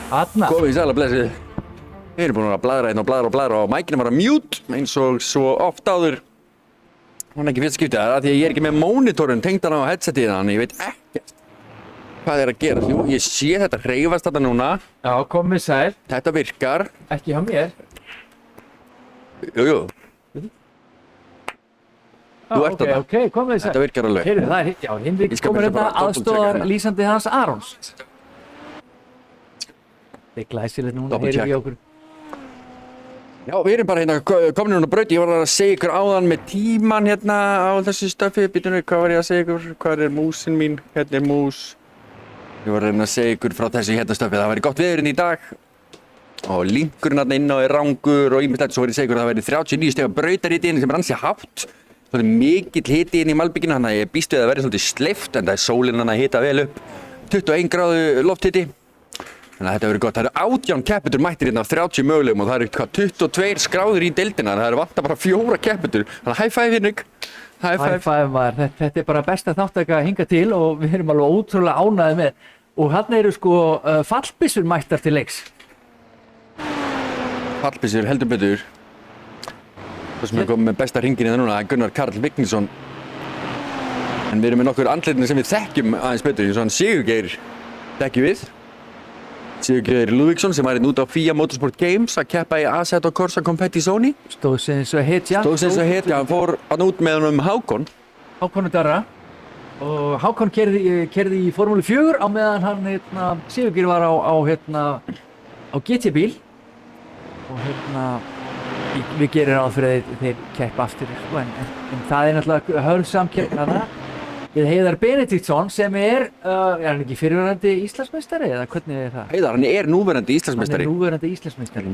Þarna. Komið í sæla blessið. Við erum búin að bladra einn og bladra og mækinn var að mute eins og svo oft áður. Hún ekki fyrst skiptið það því að ég ekki með mónitorinn tengdan á headsetið þannig ég veit ekkert hvað að gera. Jú, ég sé þetta hreyfast þetta núna. Já, komið sæl. Þetta virkar. Ekki hjá mér. Jú. Þú ert þarna. Ok, komið sæl. Þetta virkar alveg. Heyrðu, það já, Hinrik komur hérna aðstoðar lýsandi hans Arons. Þetta glæsilegt núna, heyrðu við okkur. Já, við erum bara hérna komin núna braut. Ég var að segja ykkur áðan með tíman hérna á þessu stöfi. Býtum við, hvað var ég að segja ykkur? Hvað músin mín? Hérna mús. Ég var að segja ykkur frá þessu hérna stöfi. Það væri gott veðurinn í dag. Og linkurinn hérna inn á er rangur og ýmislegt. Svo var ég að segja ykkur að það væri 39 stiga brautarhiti sem er ansi hátt. Það er mikill hiti inn í malbygginu, þannig að ég býst við að það verði svolítið sleift, en það er sólinn hann að hita vel upp. 21 gráðu lofthiti. Þannig að þetta verður gott. Það eru 18 keppendur mættir hérna af 30 mögulegum og það eru 22 skráður í deildina. Það eru vantar bara 4 keppendur. Þannig að high five, Hinrik. High five maður. Þetta er bara besta þáttaka að hinga til og við erum alveg ótrúlega ánægðir með. Og hérna eru sko fallbyssur mættar til leiks. Fallbyssur, heldur betur. Það sem er komið með besta hringinn hérna núna, það er Gunnar Karl Vignisson. En við erum með nokkur andlitin sem við þekkjum aðeins betur, eins og hann Sigurgeir þekkjum við. Sigurgeir Lúðvíksson sem var hérna út á FIA Motorsport Games að keppa í Assetto Corsa Competizione. Stóð sem eins og hetja. Hann fór hann út með honum Hákon. Hákonu Darra. Og Hákon keyrði í Formúlu 4 á meðan hann Sigurgeir var á GT-bíl. Og við gerum ráð fyrir að þeir keppa aftur, sko, en það er náttúrulega hörðsamkeppni þarna við Heiðar Benediktsson sem er hann ekki fyrrverandi Íslandsmeistari eða hvernig er það? Heiðar, hann er núverandi Íslandsmeistari. Hann er núverandi Íslandsmeistari.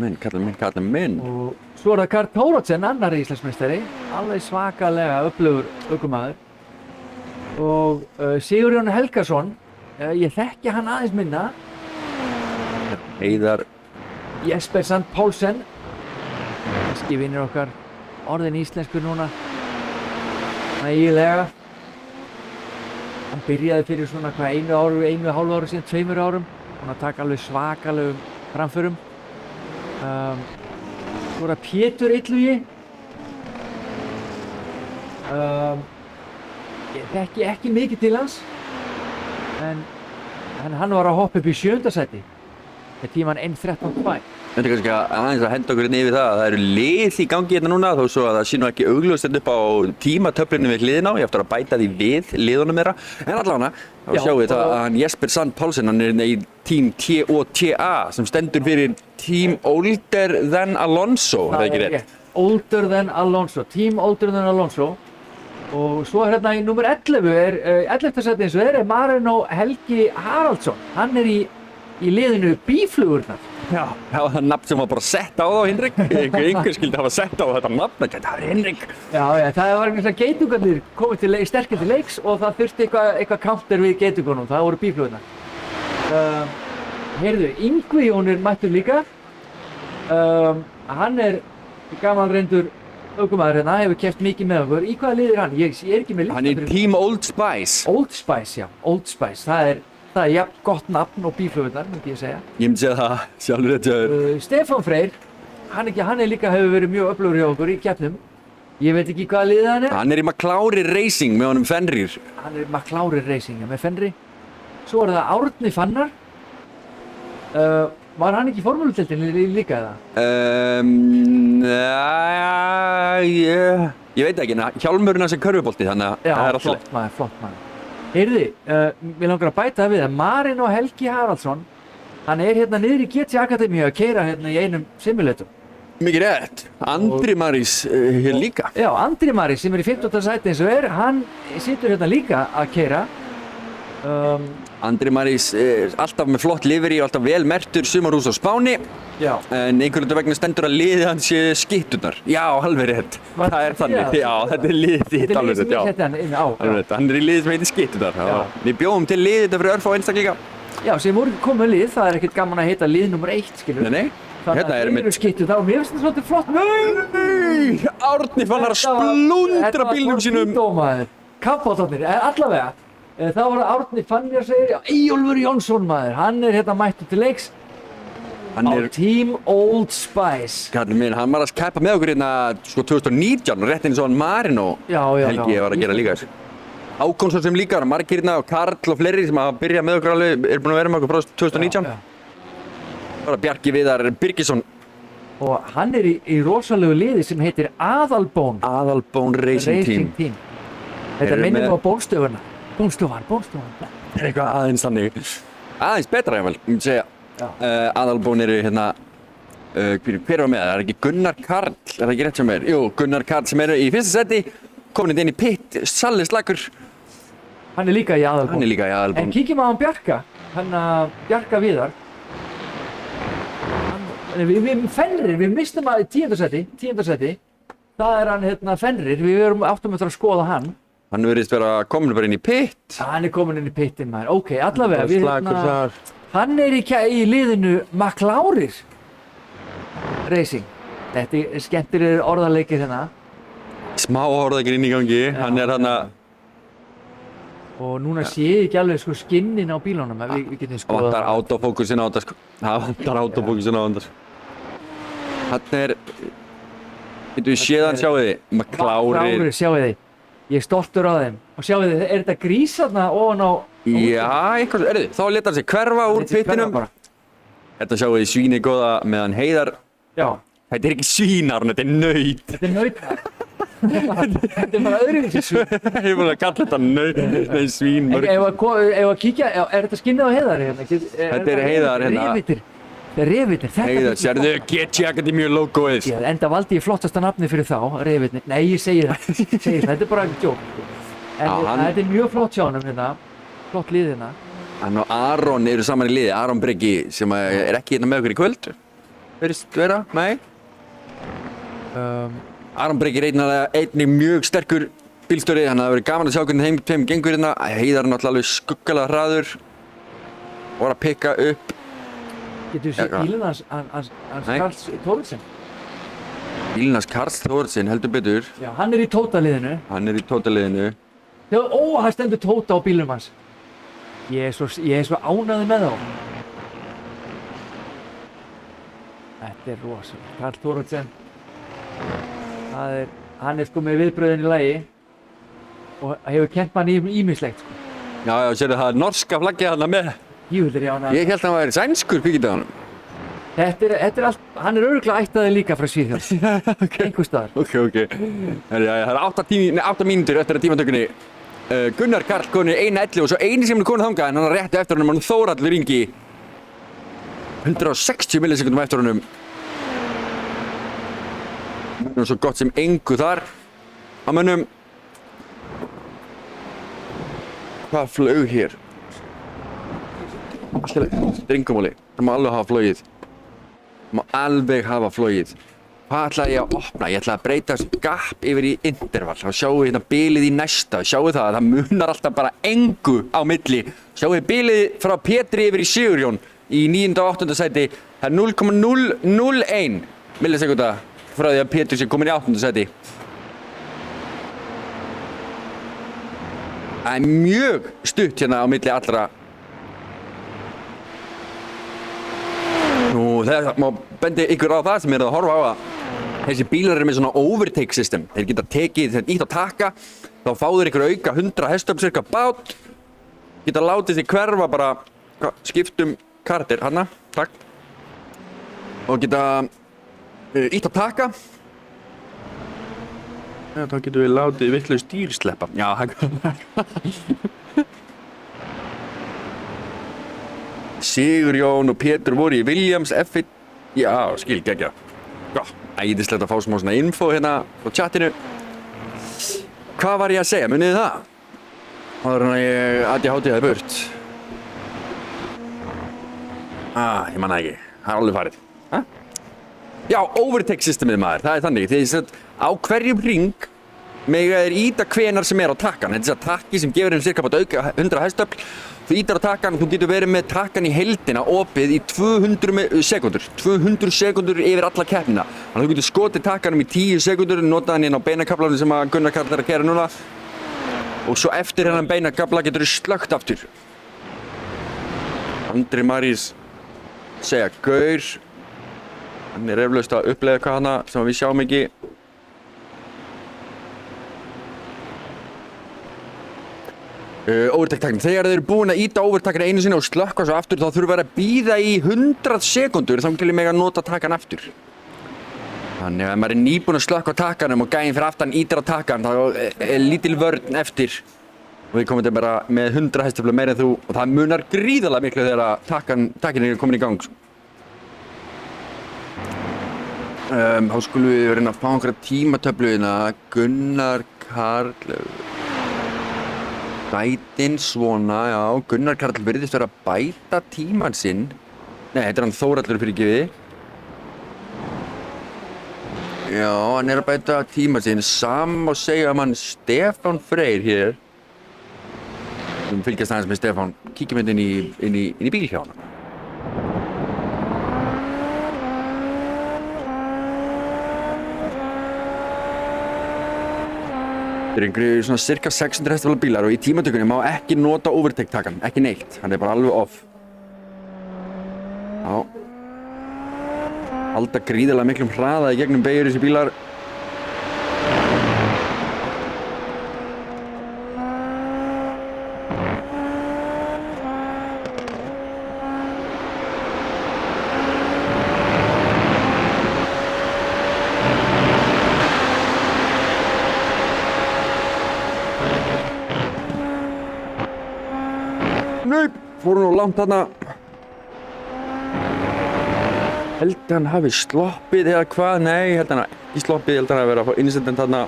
Kallinn minn. Og svo er það Karl Thoroddsen, annar Íslandsmeistari, alveg svakalega öflugur ökumaður. Og Sigurjón Helgason, ég þekki hann aðeins minna. Heiðar. Jesper Sand Pálsen. Kannski vinnur okkar orðin íslenskur núna nægilega. Hann byrjaði fyrir svona einu hálfu ári síðan, 2 árum. Hún að taka alveg svakalegum framförum. Svo er það Pétur Illugi. Ég þekki ekki mikið til hans. En hann var að hoppa upp í 7. sæti. Með tíman 1:13.2. Þetta er kannski aðeins að henda okkur inn yfir það að það eru lið í gangi hérna núna þó svo að það sé nú ekki augljóst upp á tímatöflunni við hliðina á. Ég eftir að bæta því við liðunum þeirra. En allavega, þá sjáum við það að hann Jesper Sand Pálsen, hann er í tím TOTA sem stendur fyrir Team Older Than Alonso, er það ekki rétt? Older Than Alonso, Team Older Than Alonso. Og svo hérna í númer 11 11. sæti eins og er Marino Helgi Haraldsson. Hann er í liðinu Bíflugurnar. Já, það var það nafn sem var bara sett á þá, Hinrik. Einhver skildi hafa sett á þetta nafn, þetta var Hinrik. Já, það var einhvers að geitungarnir komið sterkir til leiks og það þurfti eitthvað counter við geitungunum, það voru Bíflugurnar. Heyrðu, Yngvi Jón er mættur líka. Hann er gamalreyndur ökumaður hérna, hefur keppt mikið með okkur. Í hvaða lið er hann? Ég er ekki með lista. Hann er Team Old Spice. Old Spice, já, Old Spice. Það er jafn gott nafn og Bíflugurnar, myndi ég segja. Ég myndi segja það, sjálfur þetta. Stefán Freyr, hann er líka hefur verið mjög öflugur hjá okkur í keppnum. Ég veit ekki hvaða liðið hann er. Hann er í McLaren Racing með honum Fenrir. Hann er McLaren Racing með Fenrir. Svo er það Árni Fannar. Var hann ekki í formúludeildinni líka eða? Ég veit ekki, hjálmurinn hans er körfubolti, þannig að það er alltaf. Já, flott maður. Heyrði, við langar að bæta við að Marino Helgi Haraldsson, hann er hérna niður í GT Akademíu að keyra hérna í einum simulator. Mikið rétt. Andri Marís hér líka. Já, Andri Marís sem er í 15. sæti eins og er, hann situr hérna líka að keyra. Andri Marís er alltaf með flott livery og alltaf vel merktur sumarhús á Spáni. Já. En einhvern veginn stendur að liðið hans sé skytturnar. Já, alveg rétt. Það er þannig. Já, þetta er liðið þitt alveg rétt. Þetta er liðið sem ég setti hann alveg rétt. Hann er í liðið sem heitir skytturnar. Við bjóðum til liðið þetta fyrir örfá einstaklinga. Já, sem voru ekki komið lið, það er ekkert gaman að heita lið nr. 1, skilur. Nei. Hérna erum við skyttur þá, mér finnst það svolítið flott. Nei! Árni Fannar að splundra bílnum sínum. Kappátarnir, allavega. Þá var það Árni Fannar segir, Eyjólfur Jónsson maður, hann er hérna mættur til leiks. Hann á er, Team Old Spice. kallinn minn, hann var að keppa með okkur hérna, sko, 2019, rétt eins og hann Marino Já, Helgi var að gera líka. Ákonsson sem líka, margir hérna og Karl og fleiri sem hafa byrjað með okkur alveg, er búin að vera með okkur frá 2019. Já. Bara Bjarki Viðar Birgisson, Og hann er í rosalegu liði sem heitir Aðalbón Aðalbón Racing Team. Þetta Eru minnir með- á bónstöfuna. Bónstofan. Það er eitthvað aðeins þannig. Aðeins betra ég vel, ég myndi segja. Já. Aðalbón eru hérna, hver var með það? Það er ekki Gunnar Karl, er það ekki rétt sem er? Jú, Gunnar Karl sem eru í fyrsta seti, komin inn í pit, Salli Slakur, Hann er líka í Aðalbón. hann er líka í En Aðalbón. kíkjum á hann Bjarka. Hann Bjarka Viðar. Við Fenrir, við mistum að í 10. seti. Það er hann hérna Fenrir, við áttum eftir að skoða hann. Hann verðist vera komin bara inn í pit. Hann er komin inn í pittin maður. Ok, allavega, við Slakur þar. hann er í liðinu McLaurir Racing. Þetta er skemmtilegir orðarleikir hérna. Smá orðakir inn í gangi, hann er hann að, Og núna sé ég ekki alveg sko skinnin á bílunum, en við getum það skoðað. vantar autofókusin á þetta sko. Það vantar autofókusin á þetta. Hann er, getur við séð hann sjáu þið, McLaurir. Sjáu þið. Ég er stoltur á þeim. Og sjáu þið, er þetta grís þarna ofan á... Já, eitthvað, þá leta hann sig hverfa úr pittinum. Þetta sjáu þið svíni góða meðan Heiðar, Já, þetta er ekki svínar, þetta er naut. þetta er naut. Þetta er bara öðruvísi svín. Ég er búin að kalla þetta naut, nei svín mörg. Ef að kíkja, er þetta skinnið á Heiðari hérna? Þetta er Heiðar hérna. Revitir. Þetta er Revitir. Heiðar, sérðu, GT Academy logoið. Já, enda valdi ég flottasta nafni fyrir þá, Revitir. Nei, ég segi það. Þetta er bara djók. En Já, hann- þetta er mjög flott hjá honum hérna. Flott lið hérna. Hann og Aron eru saman í liði, Aron Breki sem er ekki hérna með okkur í kvöld. Verðist vera, nei. Aron Breki er einnig mjög sterkur bílstjóri, þannig að það verður gaman að sjá hvernig þeim tveim gengur hérna. Heiðar er náttúrulega alveg skuggalega hraður. Var að pikka upp. Getur við séð Já, bílinn hans Nei. Karls Thorsen? Bílnars Karls Þórðsson heldur betur. Já, hann er í tótaliðinu. Hann er í tótaliðinu. Það stendur tóta á bílum hans. Ég er svo ánægður með þá. Þetta er rosalega. Karl Thorsen. Hann er sko með viðbröðin í lagi og hefur kennt mann ýmislegt sko. Já, sérðu það norska flaggið hann með. Jöfnir já, Ég held að hann væri sænskur píkitaðanum. þetta er allt, hann er örugglega ættaður líka frá Svíþjóð. Einhvers staðar. Ok. Það er 8 mínútur eftir að tímatökunni. Gunnar Karl konur 1.11 og svo eini sem er konur þangað en hann er rétt eftir honum, hann Þórhallur Ingi 160 millisekundum eftir honum. Mönnum svo gott sem engu þar á mönnum. Hvað flög hér? Drengumáli, það má alveg hafa flogið. Það má alveg hafa flogið. Hvað ætlaði ég að opna? Ég ætlaði að breyta þessu gap yfir í interval. Þá sjáum við hérna bilið í næsta. Sjáum við það munar alltaf bara engu á milli. Sjáum við bilið frá Pétri yfir í Sigurjón í 9. og 8. sæti. Það er 0,001 millisekunda frá því að Pétur sé komin í 8. sæti. Það er mjög stutt hérna á milli allra. Nú, það má bendi ykkur á það sem er að horfa á að þessi bílar eru með svona overtake system. Þeir geta tekið, þeir ítt á taka, þá fá þeir ykkur auka 100 hestöfl cirka bát, geta látið sig hverfa bara, skiptum karakter, hanna, takk, og geta ítt á taka. Já, þá getum við látið vitlaus dýr sleppa. Já, Sigurjón og Pétur voru í Williams F1. Já, skil, geggja. Já, æðislegt að fá smá svona info hérna á chatinu. Hvað var ég að segja, munið þið það? Áður en að ég ADHD-aði burt. Ég manna ekki. Það er alveg farið. Já, overtake systemið maður, það er þannig. Þegar á hverjum hring mega þeir íta hvenar sem er á takkan. Þetta er þess að takki sem gefur þeim cirka bát auka 100 hestöfl. Þú ítar á takkan og þú getur verið með takkan í heildina opið í 200 sekundur. 200 sekundur yfir alla keppnina. Þannig að þú getur skotið takkanum í 10 sekundur, notað hann inn á beinakaflanum sem að Gunnar Karl er að keyra núna. Og svo eftir hennan beinakafla getur þú slökkt aftur. Andri Marís segja gaur. Hann er eflaust að upplega eitthvað hana sem við sjáum ekki. Overtake-tæknin. Þegar þeir eru búin að íta overtaken einu sinni og slökkva svo aftur, þá þurfum við að bíða í 100 sekundur þá til ég mega nota takan aftur. Þannig að ef maður er nýbúinn að slökkva takanum og gæinn fyrir aftan ítir á takan, þá er lítil vörn eftir. Og við komum þetta bara með 100 hestafla meira en þú og það munar gríðarlega miklu þegar takin er komin í gang. Þá skulum við reyna að fá einhverja tímatöfluðina. Gunnar Karl Bætinn svona, já, Gunnar Karl virðist vera að bæta tíman sinn. Nei, þetta er hann Þórhallur fyrirgefiði. Já, hann er að bæta tíman sinn. Sama má segja um hann Stefán Freyr hér. Við fylgjast aðeins með Stefán. Kíkjum inn í bíl hjá hann. Þetta er einhverju svona cirka 600 hestafla bílar og í tímatökunni má ekki nota overtake-takan, ekki neitt, hann er bara alveg off. Já. Halda gríðarlega miklum hraða í gegnum beygjur þessi bílar. Nei, fór nú langt þarna. Held hann hafi sloppið eða hvað? Nei, held hann ekki sloppið, held hann hafi verið að fá incident þarna.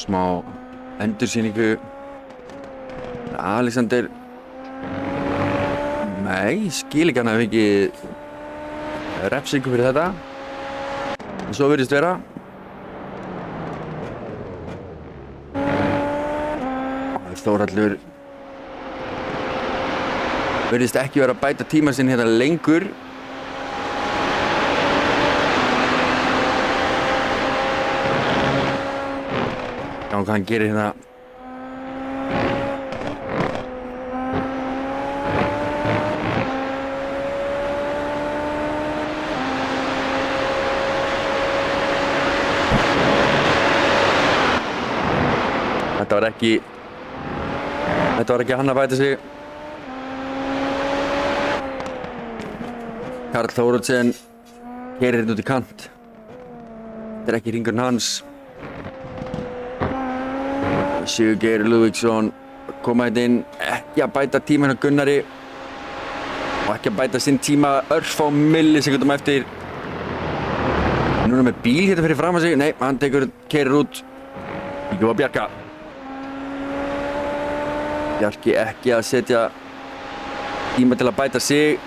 Smá endursýningu. Alexander. Nei, skil ekki hann hafi ekki refsingu fyrir þetta. En svo virðist vera. Þórhallur virðist ekki vera að bæta tíma sinn hérna lengur. Hvað hann gerir hérna. Þetta var ekki hann að bæta sig. Karl Þórodsen keyrir hérna út í kant. Þetta er ekki hringurinn hans. Sigurgeir Lúðvíksson koma hérna inn, ekki að bæta tíma hérna Gunnari og ekki að bæta sinn tíma örfá millisekundum eftir. Núna með bíl hérna fyrir fram að sig, nei, hann keyrir út. Ekki var Bjarka. Bjarki ekki að setja tíma til að bæta sig.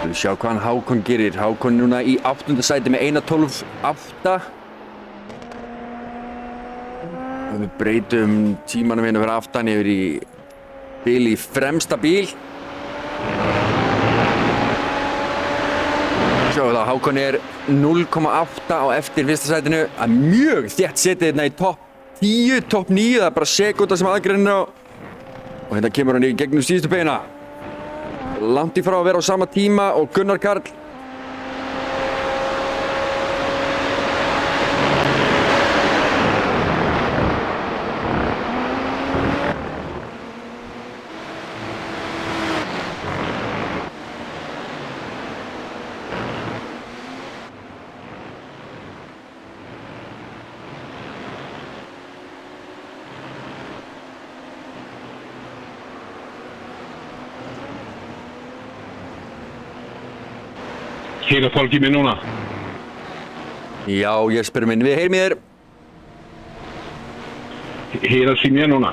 Við sjá hvað hann Hákon gerir. Hákon núna í 8. sæti með 1:12.8. Við breytum tímanum hérna fyrir aftan yfir í bíl í fremsta bíl. Sjáu það, Hákon er 0,8 á eftir fyrsta sætinu. Það er mjög þétt setið hérna í topp 10, topp 9, það er bara sekúnda sem aðgreinir á. Og hérna kemur hann í gegnum síðustu beina. Langt í frá að vera á sama tíma og Gunnar Karl. Heyra fólk í mig núna? Já, Jesper minn, við heyrum í þér. Heyrast í mér núna?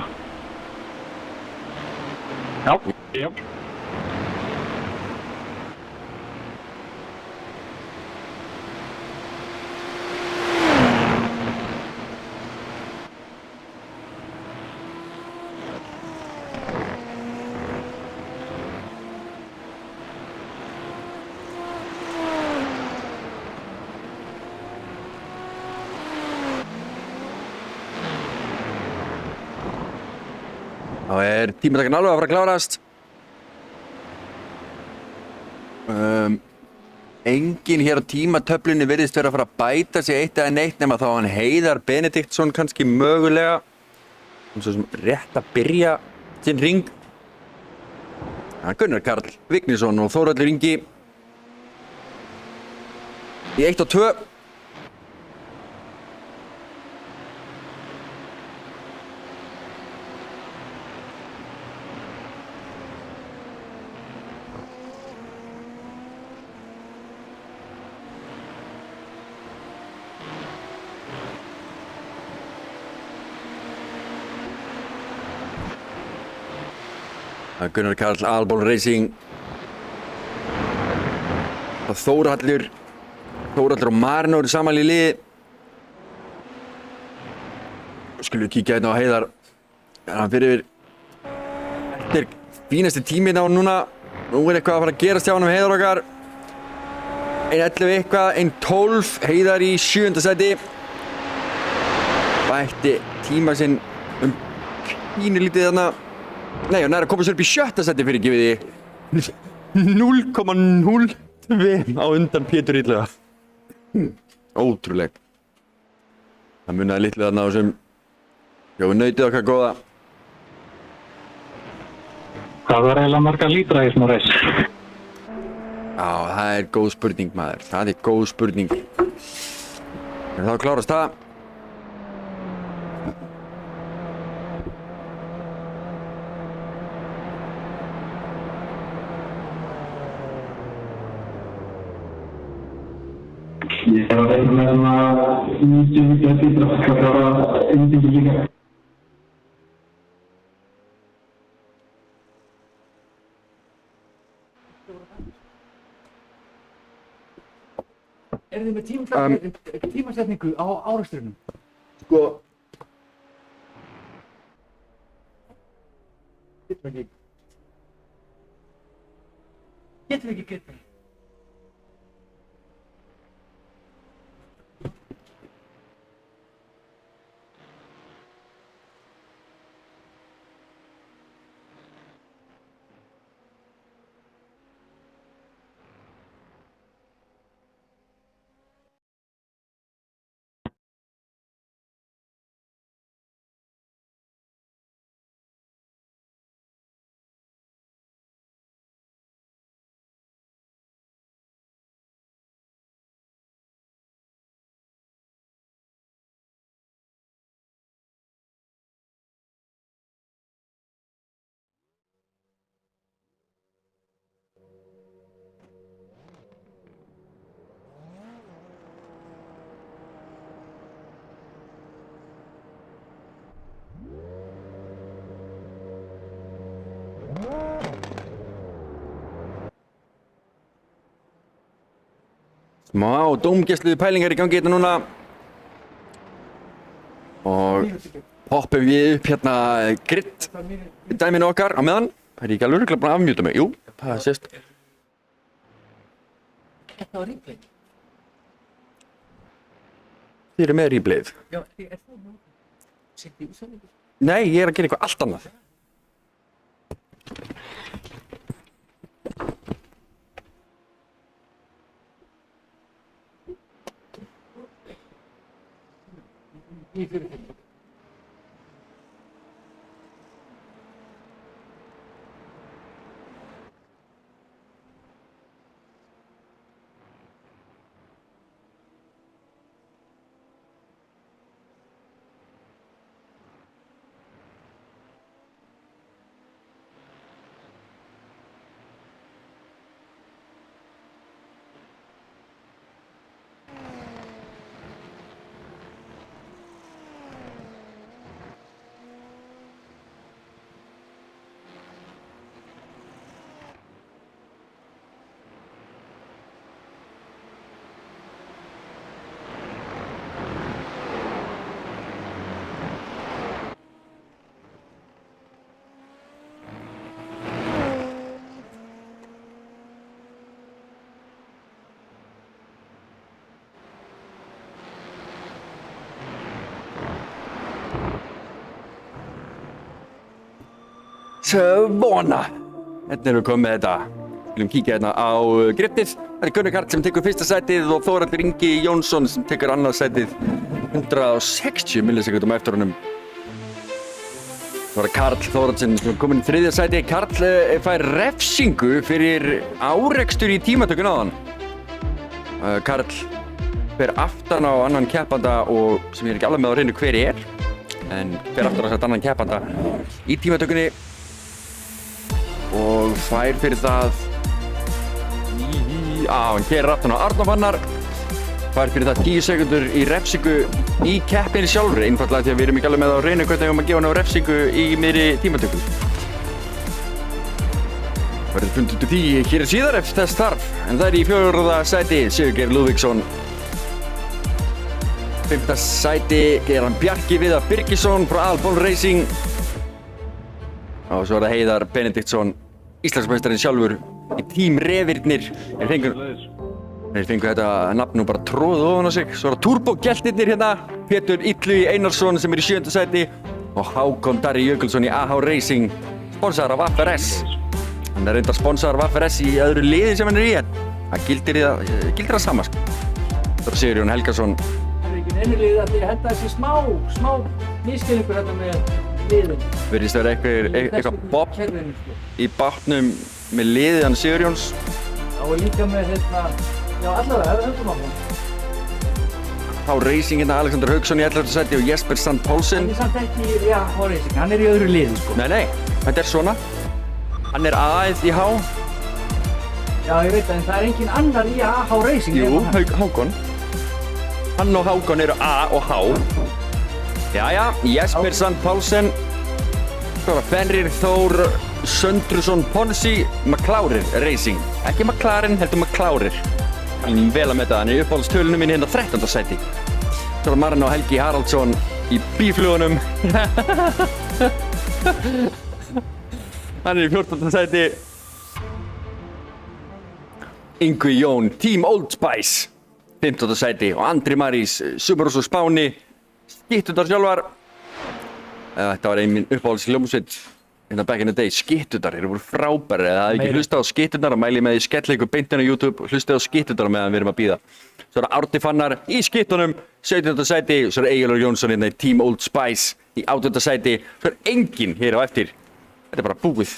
Já. Já. Þá tímatakinn alveg að fara að klárast. Enginn hér á tímatöflunni virðist vera að fara að bæta sig eitt eða neitt nema þá hann Heiðar Benediktsson kannski mögulega. Svo sem rétt að byrja sinn ring. Gunnar Karl Vignisson og Þórhallur Ingi í 1 og 2. Gunnar Karl, Alból Racing. Þórhallur og Marino eru saman í liði. Skulum við kíkja hérna á Heiðar. Hann fyrir Þetta fínasti tíminn á núna. Nú eitthvað að fara að gerast hjá honum Heiðar okkar. 1.11 eitthvað, 1.12. Heiðar í 7. sæti. Bætti tíma sinn pínulítið þarna. Nei, hann að koma sér upp í 7. sæti fyrir gefið því 0,02 á undan Pétur Illuga. Ótrúleg. Það munaði litlu þarna á þessum nautið okkar góða. Hvað var eiginlega marga lítra í svona reis? Já, það góð spurning maður. Það góð spurning. En þá klárast það. Ég var að reyna með hana 90 lítra, hvað var einnig líka? Eru þið með tímasetningu á árekstrinum? Sko. Getum við ekki. Smá dómgæslu pælingar í gangi hérna núna. Og hoppum við upp hérna grid dæminu okkar á meðan. Það ekki alveg örugglega búin að afmjúta mig. Jú, það sést. Þetta var replay. Þið eru með replayið. Já, það nú? Sett í útsendingu? Nei, ég að gera eitthvað allt annað. Í fyrir. svona. Hérna erum við komið með þetta. Viljum kíkja hérna á grittið. Það er Gunnar Karl sem tekur fyrsta sætið og Þórhallur Ingi Jónsson sem tekur annað sætið 160 millisekundum eftir honum. Það var Karl Þórhallsson sem er kominn í þriðja sæti. Karl fær refsingu fyrir árekstur í tímatökun áðan. Karl fer aftan á annan keppanda og sem ég er ekki alveg með á hreinu hver er. En fer aftan á þess annan keppanda í tímatökunni og fær fyrir það hann keyrir aftan á Arnar Fannar, fær fyrir það 10 sekundur í refsingu í keppninni sjálfri, einfaldlega því að við erum ekki alveg með á hreinu hvernig við erum að gefa hann á refsingu í miðri tímatöku. Verður fundið út úr því hér síðar eftir þess þarf, en það er í 4. sæti Sigurgeir Lúðvíksson. 5. sæti er hann Bjarki Viðar Birgisson frá Albon Racing. Og svo er það Heiðar Benediktsson, Íslandsmeistarinn sjálfur í Team Revirnir. Þeir fengu þetta nafn nú bara tróðið ofan á sig. Svo er það Turbo-geltirnir hérna, Pétur Illugi Einarsson sem er í 7. sæti og Hákon Darri Jökulsson í AH Racing, sponsor af FRS. Hann er reyndar sponsor af FRS í öðru liði sem hann er í, en það gildir það sama. Það er Sigurjón Helgason. Það er ekki einu liðið að því að henda þessi smá misskilningur hérna með liðin. Virðist vera eitthvað bob í bátnum með liðið hann Sigurjóns. Já, og líka með allavega, höfum áfram. Þá Racing hérna Alexander Hauksson í 11. sæti og Jesper Sand Poulsen. Hann er samt ekki í AH Racing, hann er í öðru liði, sko. Nei, þetta er svona. Hann er A-ið í H. Já, ég veit það, en það er engin annar í AH Racing. Jú, Hákon. Hann og Hákon eru A og H. Jæja, Jesper Sand Poulsen. Svo er það Fenrir Þór Söndrusson Ponsi, McLaurin Racing. Ekki McLaren, heldur McLaurin. Hann er vel að metta, hann er uppáhaldstölunum minn hérna 13. sæti. Svo er það Marino Helgi Haraldsson í bíflugunum. Hann er í 14. sæti. Yngvi Jón, Team Old Spice, 15. sæti og Andri Marís, Subaru Spáni, Skyttudar sjálfar. Þetta var ein minn uppáhaldsljómsveit hérna back in the day. Skyttudar, þeir voru frábæri. Eða það ekki hlustað á Skyttudar og mæli með í skelleiku beintin á YouTube og hlustað á Skyttudar meðan við erum að bíða. Svo er Árni Fannar í Skyttunum, 17. sæti. Svo er Egilur Jónsson hérna í Team Old Spice í 18. sæti. Svo er enginn hér á eftir. Þetta er bara búið.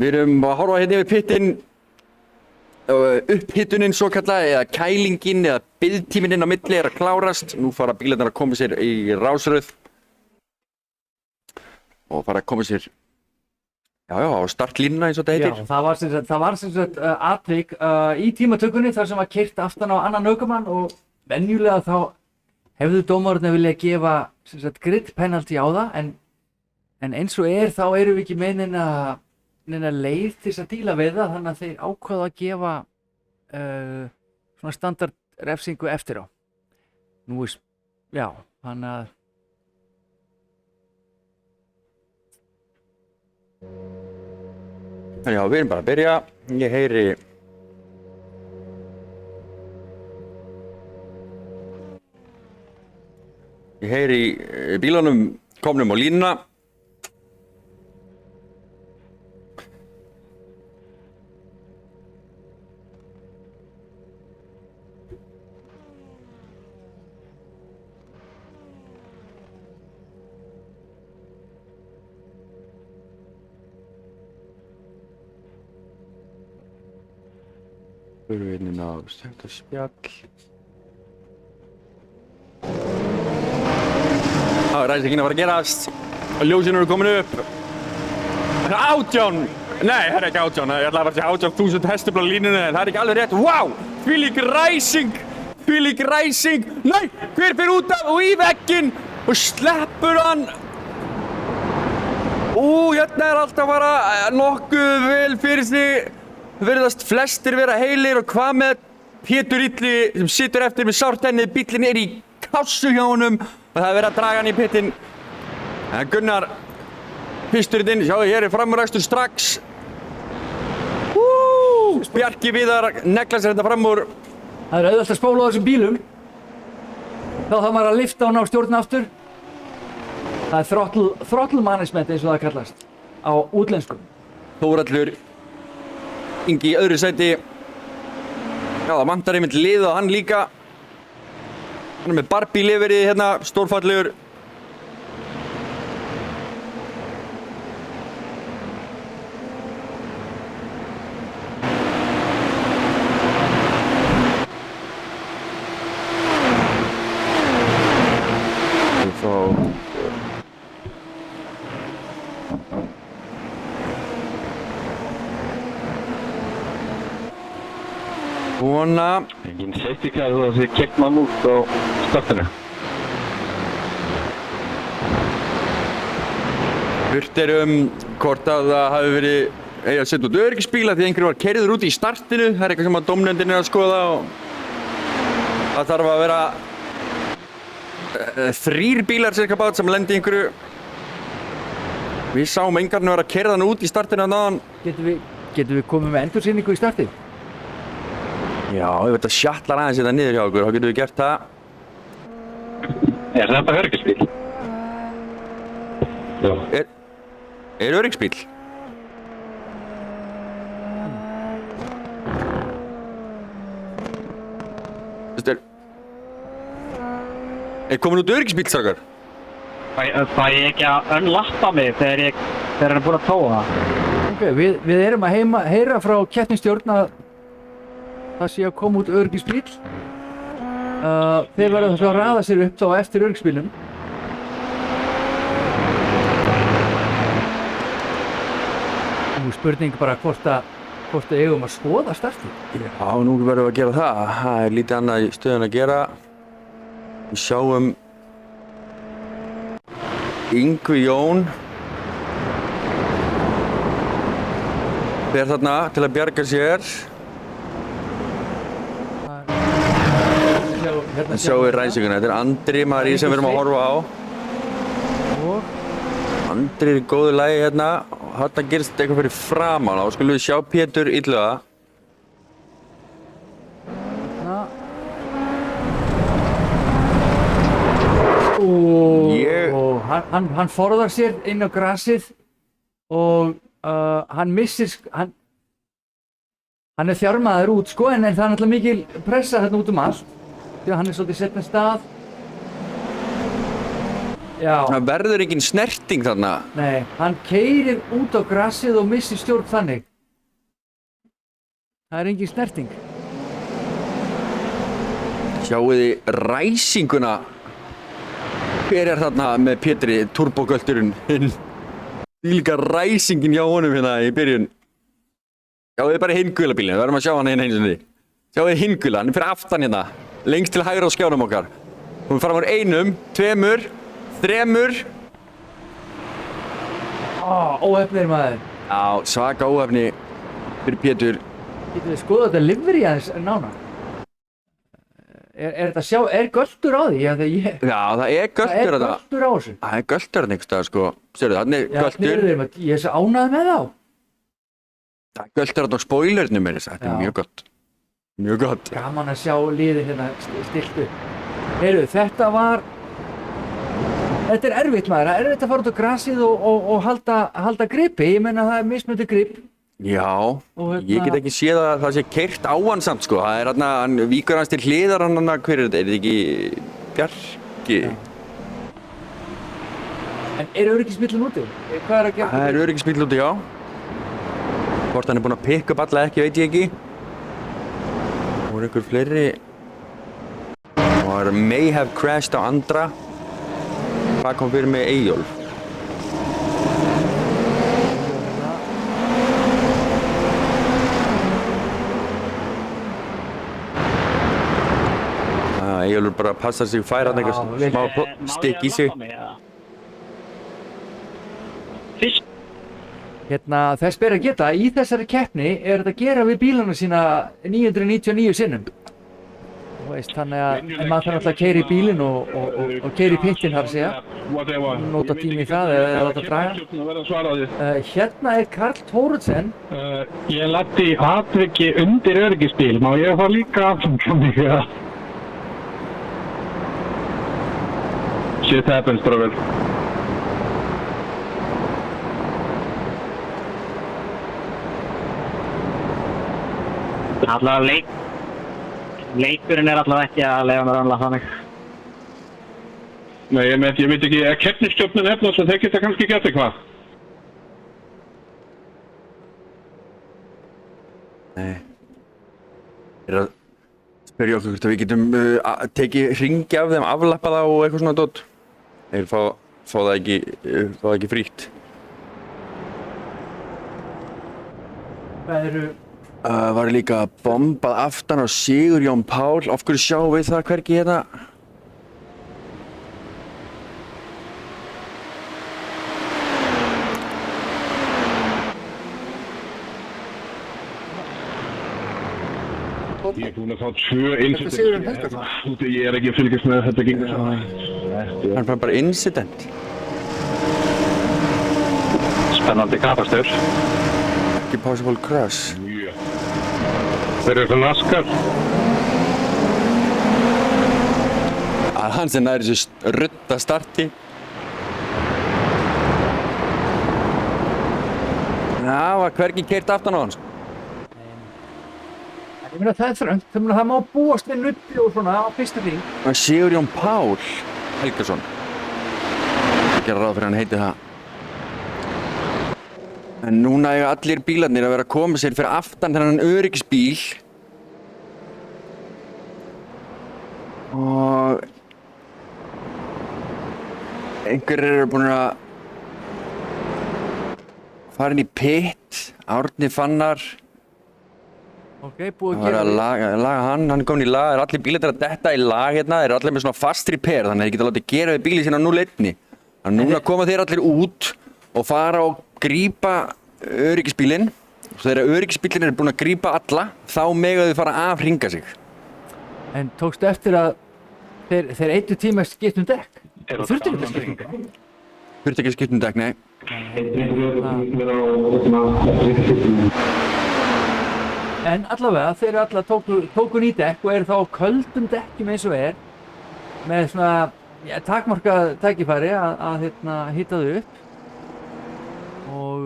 Við erum að horfa hérna yfir pittin. Upphitunin svo kallaði, eða kælingin eða biðtíminn inn á milli er að klárast. Nú fara bílarnir að koma sér í rásröð og fara að koma sér á startlínuna eins og þetta heitir. Já, það var sem sagt atvik í tímatökunni þar sem var keyrt aftan á annan ökumann og venjulega þá hefðu dómararnir viljað gefa sem sagt grid penalty á það, en eins og þá erum við ekki með neina leið til þess að díla við það, þannig að þeir ákváðu að gefa svona standard refsingu eftir á. Nú þannig að Já, við erum bara að byrja. Ég heyri bílunum komnum á línuna. Förum við inn á þetta spjall. Ræsingin að fara að gerast. Ljósin eru komin upp. Það er 18! Nei, það er ekki 18. Ég ætlaði að segja 18.000 hestafl á línunni, en það er ekki alveg rétt. Vá! Þvílík ræsing! Nei! Hver fer út af og í vegginn og sleppur hann? Hérna er allt að fara nokkuð vel fyrir sig. Virðast flestir vera heilir og hvað með Pétur Illi sem situr eftir með sárt ennið. Bíllinn er í kássu hjá honum og það er verið að draga hann í pittinn. En Gunnar fyrsturinn inn, sjáðu hér er framúrækstur strax. Bjarki Viðar negla sér þetta fram úr. Það er auðvelt að spóla á þessum bílum. Þá þarf maður að lyfta og ná stjórn aftur. Það er throttle management eins og það kallast á útlenskum. Þórhallur Ingi í öðru sæti. Já, það vantar einmitt lið og hann líka. Hann er með Barbie liverið hérna, stórfallegur. Svona. Engin safety car þú að þið kekk mann út á startinu. Spurt hvort að það hafi verið að setja út öryggisbíla því einhverju var keyrður út í startinu. Það er eitthvað sem að dómnefndin er að skoða og það þarf að vera 3 bílar cirka bát sem lendi einhverju. Við sáum engarnir vera að keyrða hann út í startinu að náðan. Getum við komið með endursýningu í startið? Já, ef þetta sjallar aðeins þetta niður hjá okkur, þá getum við gert það. Er þetta öryggisbíl? Já. Er öryggisbíl? Þetta er komin út öryggisbíl, strákar? Fæ ég ekki að unlappa mig þegar hann er búinn að tóa það? Ok, við erum að heyra frá keppnisstjórn að það sé að koma út öryggisbíl. Þeir verða þess að raða sér upp þá eftir öryggisbílnum. Nú spurning bara hvort við eigum að skoða startið. Já, nú verðum við að gera það. Það er lítið annað í stöðun að gera. Við sjáum Yngvi Jón fer þarna til að bjarga sér. Hérna sjáum við ræsinguna. Þetta er Andri Marí sem við erum að horfa á. Andri er í góðu lagi hérna. Þarna gerist eitthvað fyrir framan. Þá skulum við sjá Pétur Illuga. Hann forðar sér inn á grasið og hann missir, hann er þjarmaður út sko, en það er náttúrulega mikil pressa hérna út allt því að hann er svolítið setna stað. Já. Það verður engin snerting þarna. Nei, hann keyrir út á grasið og missir stjórn þannig. Það er engin snerting. Sjáu þið ræsinguna. Hver er þarna með Pétri, turbogölturinn? Líka ræsingin hjá honum hérna í byrjun. Sjáu þið bara hinn gula bílinn, við verðum að sjá hann einu sinni. Sjáu þið hinn gula, hann er fyrir aftan hérna. Lengst til hægra á skjánum okkar. Hún fara úr 1, 2, 3. Óheppnir maður. Já, svaka óheppni fyrir Pétur. Getum við skoðað þetta livery aðeins nánar? Er göltur á því? Já, það er göltur það er þarna. göltur á þessu. Það er göltur þarna einhvers staðar sko. Sérðu, þarna er göltur. Ég er svo ánægður með þá. Það er göltur þarna á spoilernum er þess að þetta er mjög gott. Mjög gott. Gaman að sjá liðið hérna stilt upp. Heyrðu, þetta er erfitt maður. Það er erfitt að fara út á grasið og halda gripi. Ég meina það er mismunandi grip. Já, ég get ekki séð að það sé keyrt á hann samt sko. Það er hérna, hann víkur hans til hliðar hann, hver er þetta? Er þetta ekki Bjarki? Já. En er öryggisbíllinn úti? Hvað er að gera? Það er öryggisbíll úti, já. Hvort hann er búinn að pikka upp alla ekki, veit ég ekki. Það voru einhver fleiri. Og það may have crashed á Andra. Hvað kom fyrir með Eyjólf? Eyjólfur bara passar sig, færa hann eitthvað smá stikk í sig. Fyrst. Hérna, þess ber að geta, í þessari keppni er þetta að gera við bílana sína 999 sinnum. Þú veist, þannig að maður þarf alltaf að keyra í bílinn og keyra í pittin þar að segja. Nota tími í það eða láta draga. Hérna er Karl Thoroddsen. Ég lenti í atviki undir öryggisbíl. Má ég fá líka afsaka mig? Shit happens, strákar. Allavega leikurinn allavega ekki að leiða mér önla þannig. Nei, ég veit ekki, keppnisstjórnin hefna svo þeir geta kannski gert eitthvað. Nei. Að spyrja okkur hvort að við getum tekið hringi af þeim, aflappa það og eitthvað svona dót. Þeir fá það ekki frítt. Hvað eru... Var líka bombað aftan á Sigurjón Pál. Af hverju sjáum við það hvergi hérna? Ég er búinn að fá 2 incident. Sigurjón Helgason? Ég er ekki að fylgjast með þetta gengur svona. Hann fær bara incident. Spennandi kapastur. Ekki possible crash. Þeir eru eitthvað naskar. Hann sem næri þessu rudda starti. Það var hvergi keyrt aftan á hann, sko. Ég meina það þröngt, það má búast við nuddi og svona á fyrsta hring. Sigurjón Pál Helgason. Ég gera ráð fyrir hann heiti það. En núna eiga allir bílarnir að vera að koma sér fyrir aftan þennan öryggisbíl. Og einhverjir eru búin að fara inn í pit. Árni Fannar. Ok, búið Það var að laga hann er komin í lag, allir bílarnir að detta í lag hérna, þeir eru allir með svona fast repair, þannig að þeir geta látið gera við bílinn sína 0-1. Þannig að núna koma þeir allir út og fara og grípa öryggisbílinn, og þegar öryggisbílinn er búinn að grípa alla, þá mega þau fara að hringa sig. En tókstu eftir að þeir eittu tíma skipt dekk? Þurfti ekki að skipta dekk? Þurfti ekki að skipta dekk, nei. En allavega, þeir alla tóku ný dekk og eru þá á köldum dekkjum eins og með svona takmarkað tækifæri að hita þau upp. Og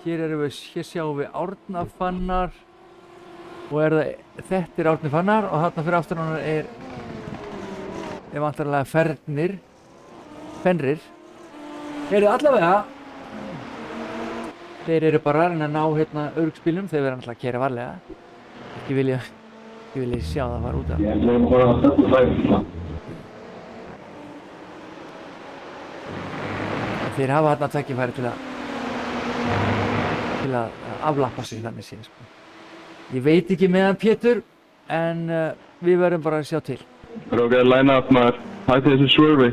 hér sjáum við Árna Fannar og þetta er Árni Fannar og þarna fyrir aftan hann er vantarlega Fenrir. Allavega þeir eru bara að reyna að ná öryggisbílnum, þeir verða náttúrulega að keyra varlega. Ekki vilja sjá það fara út af. Þeir hafa þarna tækifæri til að aflappa sig þannig séð, sko. Ég veit ekki með hann Pétur, en við verðum bara að sjá til. Rókið að line up maður, hætti þessu swervi.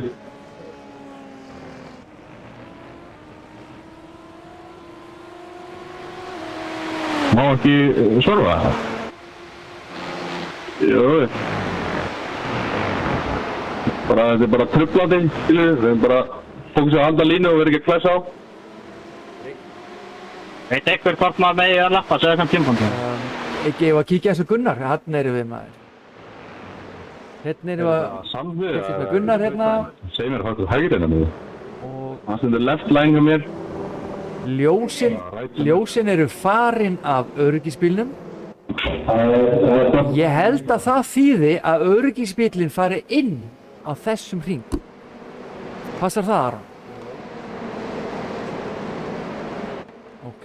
Má ekki swerva það? Jú. Þetta er bara truflandi, skilur við erum bara fókusið að halda línu og vera ekki að klæsa á. Veit einhver hvort maður megi að lappa, segja kannski tímapunkti. Ekki ef að kíkja þessu Gunnar, hann erum við maður. Hérna erum við að fylgjast með Gunnar hérna. Segir mér hvað hægir hérna með þið. Og Það stendur left line hjá mér. ljósin eru farin af öryggisbílnum. Ég held að það þýði að öryggisbílinn fari inn á þessum hring. Passar það, Aron? Ok,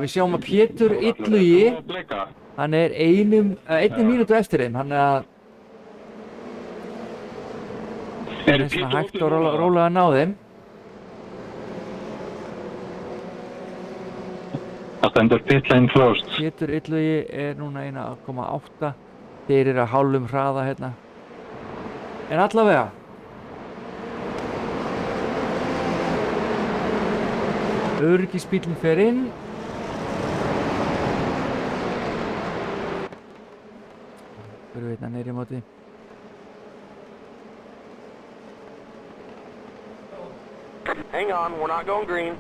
við sjáum að Pétur Illugi, hann er einni mínútu eftir þeim, hann er svona hægt og rólega að ná þeim. Það stendur pit lane closed. Pétur Illugi er núna 1,8, þeir eru að hálfum hraða hérna. En allavega. Öryggisbíllinn fer inn. Fyrir veitna neyri móti. Hang on, we're not going green.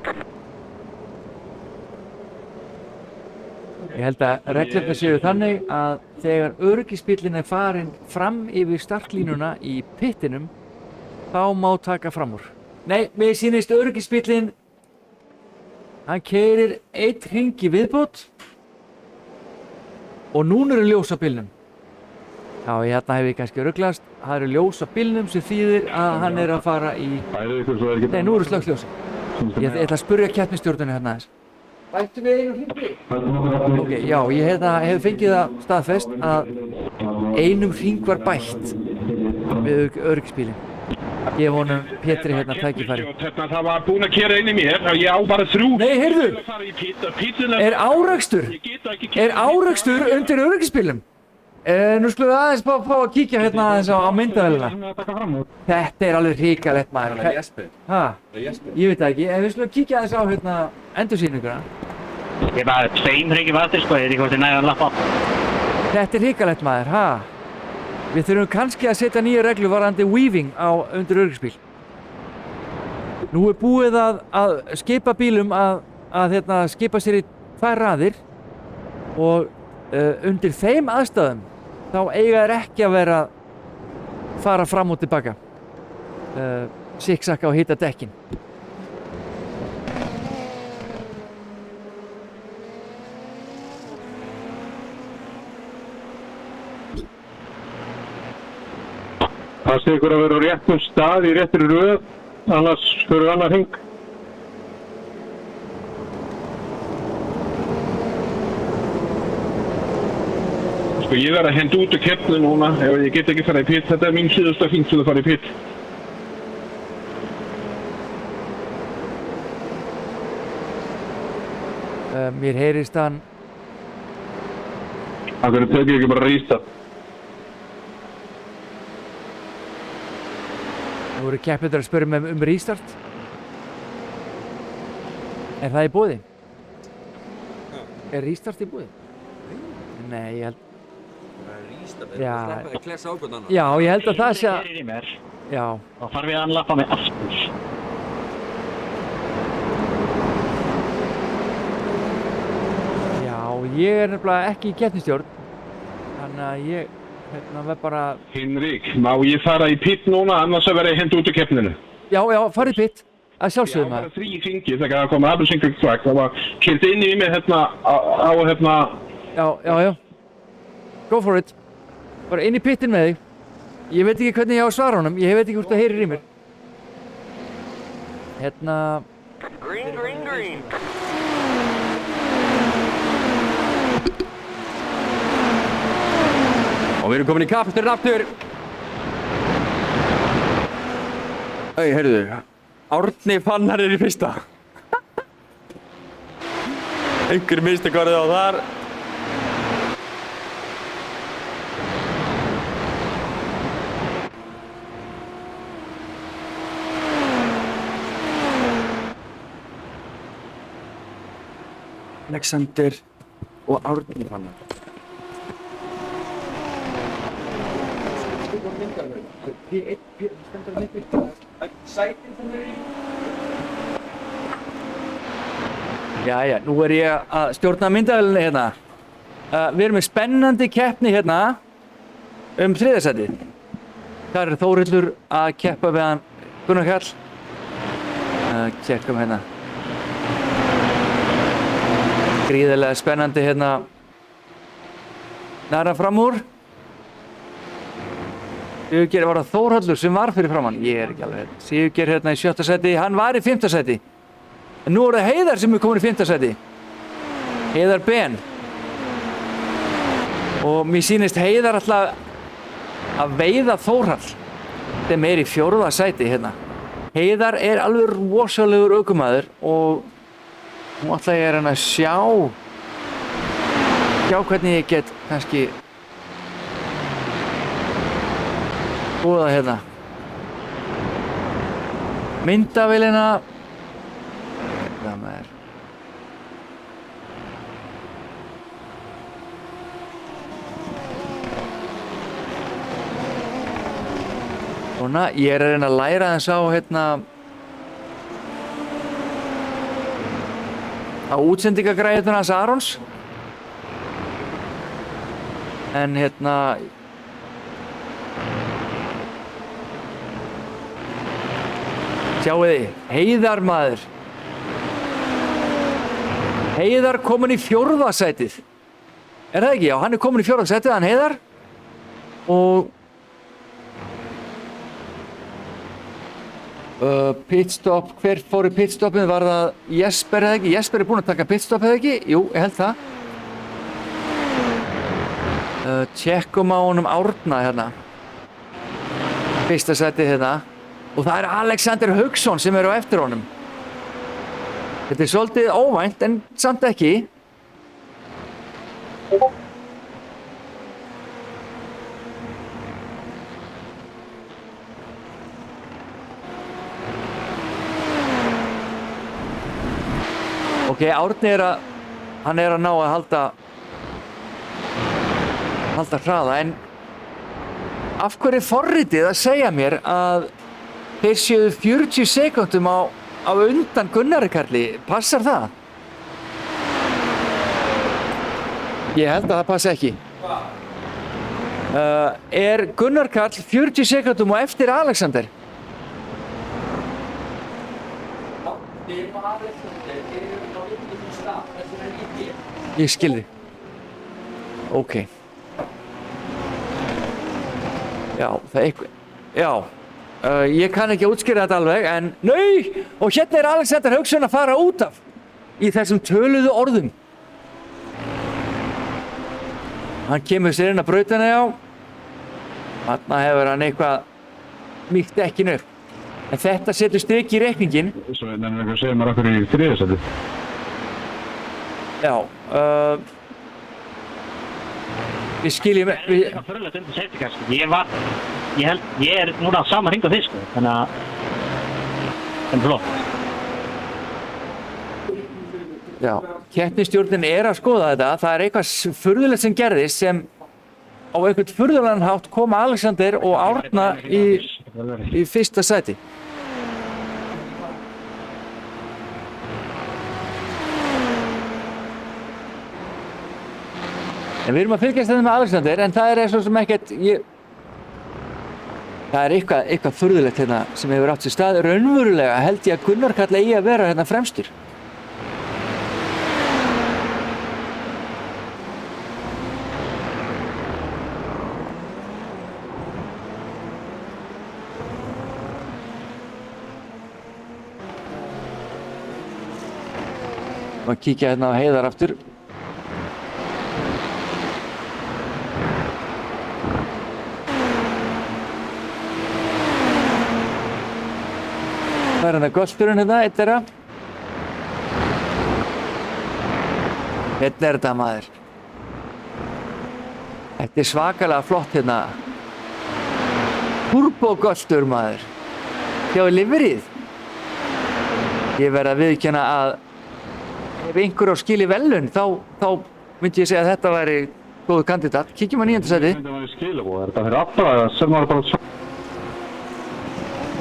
Ég held að reglurnar séu þannig að þegar öryggisbíllinn er farin fram yfir startlínuna í pittinum, þá má taka fram úr. Nei, mér sýnist öryggisbíllinn, hann keyrir einn hring í viðbót og núna eru ljós á bílnum. Já, hérna hef ég kannski rugglast. Það eru ljós á bílnum sem þýðir að hann er að fara í... Nei, nú eru slökkt ljósin. Ég ætla að spurja keppnisstjórnunni hérna aðeins. Bættu við einum hringi? Ok, já, ég hef fengið það staðfest að einum hring var bætt við öryggisbílinn. Gefa honum Pétri hérna tækifæri. Það var búinn að keyra inn í mér og ég á bara 3. Nei, heyrðu! Er árekstur? Er árekstur undir öryggisbílnum? Nú skulum við aðeins fá að kíkja hérna aðeins á myndavélina. Þetta er alveg hrikalegt maður. Það er Jesper. Ha? Það er Jesper. Ég veit það ekki, en við skulum kíkja aðeins á hérna endursýninguna. Ég bara steinhryggjum aftur sko, ég veit ekki hvort ég næði að lappa. Þetta er hrikalegt maður, ha? Við þurfum kannski að setja nýja reglu varðandi weaving undir öryggisbíl. Nú er búið að skipa bílum að skipa sér í 2 raðir og undir þeim aðstæðum þá eiga þeir ekki að vera fara fram og tilbaka. Siksakka og hita dekkin. Það sé ykkur að vera á réttum stað í réttri röð, annars fyrir annar hring. Sko ég verð að henda út úr keppni núna ef ég get ekki fara í pit. Þetta er mín síðasta hring til að fara í pit. Mér heyrist hann... Það verður tekið ekki bara restart. Nú eru keppendur að spyrja mig restart. Er það í boði? Er restart í boði? Nei, ég held... Það er Rístad. Já. Það er að klessa ákvönd annað. Já, ég held að það sé að... Keyrir í mér, Já. þá þarf ég að lappa mig aftur. Já, ég er nefnilega ekki í keppnisstjórn. Þannig að ég verð bara... Hinrik, má ég fara í pit núna annars að vera að henda út úr keppninu? Já, farið pitt. Að sjálfsögðu Já, bara maður. 3 hringir þegar það kom Abel Sinclair Track. Það var keyrt inn í mig hérna á hérna... Já. Go for it. Bara inn í pittin með þig. Ég veit ekki hvernig ég á að svara honum. Ég veit ekki hvort það heyrir í mér. Hérna... Green, green, green. Og við erum komin í kappsturinn aftur. Heyrðu, Árni Fannar er í fyrsta. Einhver mistök varðið á þar. Alexander og Árni Fannar. Jæja, nú er ég að stjórna myndavélinni hérna. Við erum með spennandi keppni hérna þriðasætið. Þar er Þórhallur að keppa við hann Gunnar Karl. Kekkum hérna. Gríðarlega spennandi hérna. Næra fram úr. Sigurgeir var það Þórhallur sem var fyrir framann. Ég er ekki alveg hérna. Sigurgeir hérna í 7. sæti, hann var í 5. sæti. En nú er það Heiðar sem er komin í 5. sæti. Heiðar Ben. Og mér sýnist Heiðar alltaf að veiða Þórhall sem er í 4. sæti hérna. Heiðar er alveg rosalegur ökumaður og nú ætla ég að sjá hvernig ég get kannski skoða hérna myndavélina. Þetta maður. Svona, ég er að reyna að læra þess á hérna á útsendingagræðuna hans Arons. En hérna sjáu þið, Heiðar maður. Heiðar komin í 4. sætið. Er það ekki? Já, hann er komin í 4. sætið, hann Heiðar. Og pitstop, hver fór í pitstopið? Var það Jesper eða ekki? Jesper er búinn að taka pitstop eða ekki? Jú, ég held það. Tjekkum á honum Árna hérna. 1. sætið hérna. Og það er Alexander Hauksson sem er á eftir honum. Þetta er svolítið óvænt en samt ekki. Ok, Árni hann er að ná að halda hraða, en af hverju er forritið að segja mér að þeir séu 40 sekúndum á undan Gunnari Karli? Passar það? Ég held að það passi ekki. Er Gunnar Karl 40 sekúndum á eftir Alexander? Ég skil þig. Ok. Já, það er eitthvað. Já. Ég kann ekki að útskýra þetta alveg, en nei! Og hérna er Alexander Hauksson að fara út af í þessum töluðu orðum. Hann kemur sér inn að brautina, já. Þarna hefur hann eitthvað mýkt dekkinu upp. En þetta setur strik í reikningin. Svo er eitthvað að segja mér okkur í 3. sæti. Já, við skiljum... Það er fyrirlega undir safety car, sko. Ég er núna á sama hring á þig, sko. Þannig að... Það er flott. Já, keppnisstjórnin er að skoða þetta. Það er eitthvað furðulegt sem gerðist sem á einhvern furðulegan hátt koma Alexander og Árna í 1. sæti. En við erum að fylgjast þetta með Alexander, en það er svo sem ekkert... Það er eitthvað furðulegt hérna sem hefur átt sér stað. Raunverulega held ég að Gunnar Karl eigi að vera hérna fremstur. Má kíkja hérna á Heiðar aftur. Það er hérna golfturinn hérna, eitt þeirra. Hérna er þetta maður. Þetta er svakalega flott hérna. Turbo-golftur maður. Hjá Liverið. Ég verð að viðurkenna að ef einhver á skili velun, þá myndi ég segja að þetta væri góður kandidat. Kíkjum á 9. sæti. Þetta var í skilabóð, er þetta fyrir allra sem var bara...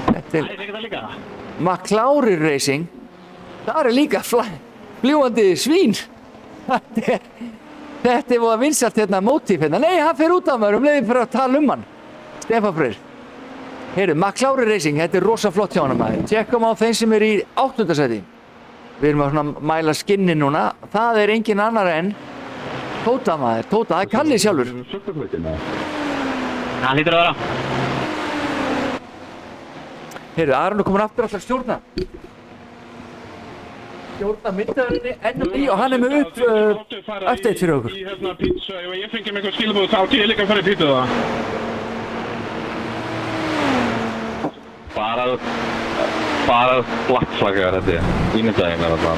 Þetta er Það er ekki það líka. McLaurin Racing. Það er líka fljúgandi svín. Þetta er búið að vinsalt hérna mótíf hérna. Nei, hann fer út af maður leiðum fyrir að tala hann. Stefán Freyr. Heyrðu, McLaurin Racing, þetta er rosa flott hjá hann maður. Tjekkum á þeim sem er í 8. sæti. Við erum að svona mæla skinni núna. Það er engin annar en Tóta maður. Tóta, það er Kalli sjálfur. Það hlýtur að vera. Heyrðu, Aron er komin aftur alltaf stjórna. Stjórna myndaðurinni enn og og hann er með upp update fyrir okkur. Í hérna pizza, ef ég fengi með eitthvað skilabóð þá átti ég líka að fara í pizza það. Bara black flaggar þetta er ímyndaði mér alltaf.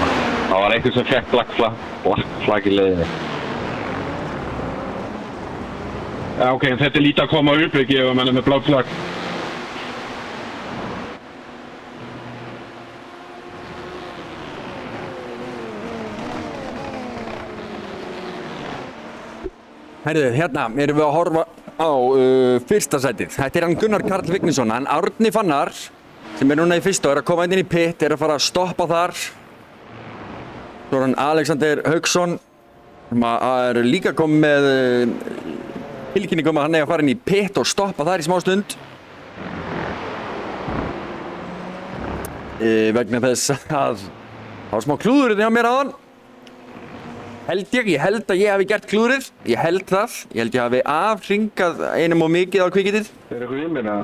Það var einhver sem fekk black flag í leiðinni. Já, ok, en þetta er lítið að koma upp ekki ef mann er með blátt flagg. Herðu, hérna erum við að horfa á 1. sætið. Þetta er hann Gunnar Karl Vignisson. Hann Árni Fannar, sem er núna í 1. og er að koma inn í pit, er að fara að stoppa þar. Svo er hann Alexander Hauksson, sem er líka komið með tilkynningum að hann er að fara inn í pit og stoppa þar í smá stund. Vegna þess að það var smá klúður hérna hjá mér áðan. Ég held að ég hafi gert klúrið. Ég held ég hafi afhringað einum og mikið á kvikitið. Er eitthvað í mér að?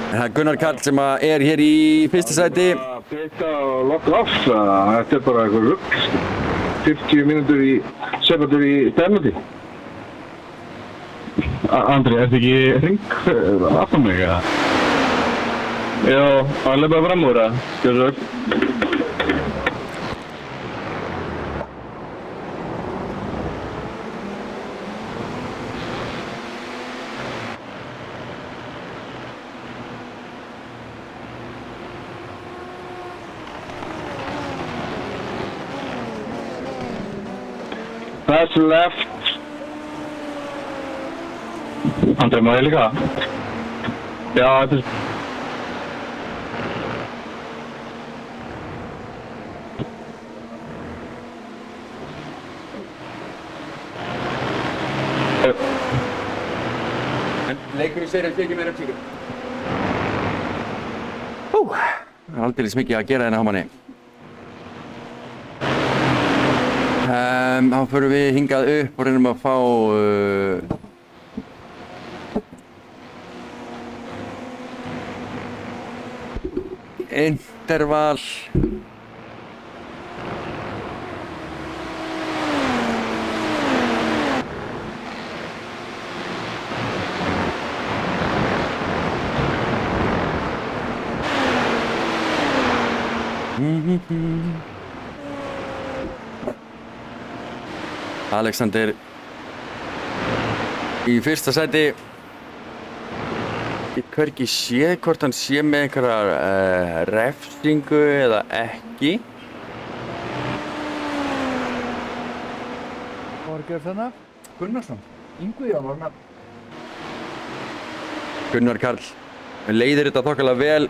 En það er Gunnar Karl sem er hér í fyrsta sæti. Pita og lokka off, þetta er bara eitthvað rugg, sko. 50 sekundur í stefnuti. Andri, ertu ekki hring aftan mig, eða? Já, alveg bara fram úr það, skjóðu svo. Pass left. Andri, má ég líka? Já, þetta er... Leikurinn segir að ekki meira tíkur. Það er aldeilis mikið að gera þennan á manni. Þá förum við hingað upp og reynum að fá interval. Alexander í fyrsta sæti. Ég hvergi séð hvort hann sé með einhverja refsingu eða ekki. Hvað var að gera þarna? Gunnarsson. Ingviðjón var með. Gunnar Karl leiðir þetta þokkalega vel.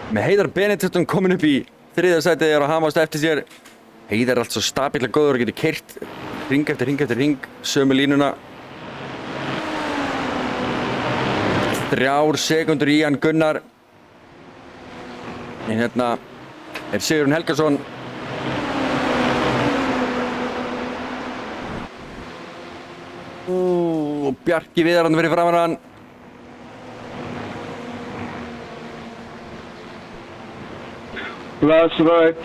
Með Heiðar Benediktsson komin upp í þriðja sætið og hamast eftir sér. Heiðar er allt svo stabílega góður og getur keyrt hring eftir hring, sömu línuna. 3 sekundur í hann Gunnar. En hérna er Sigurjón Helgason. Og Bjarki Viðarsson fyrir framan hann. Plus right.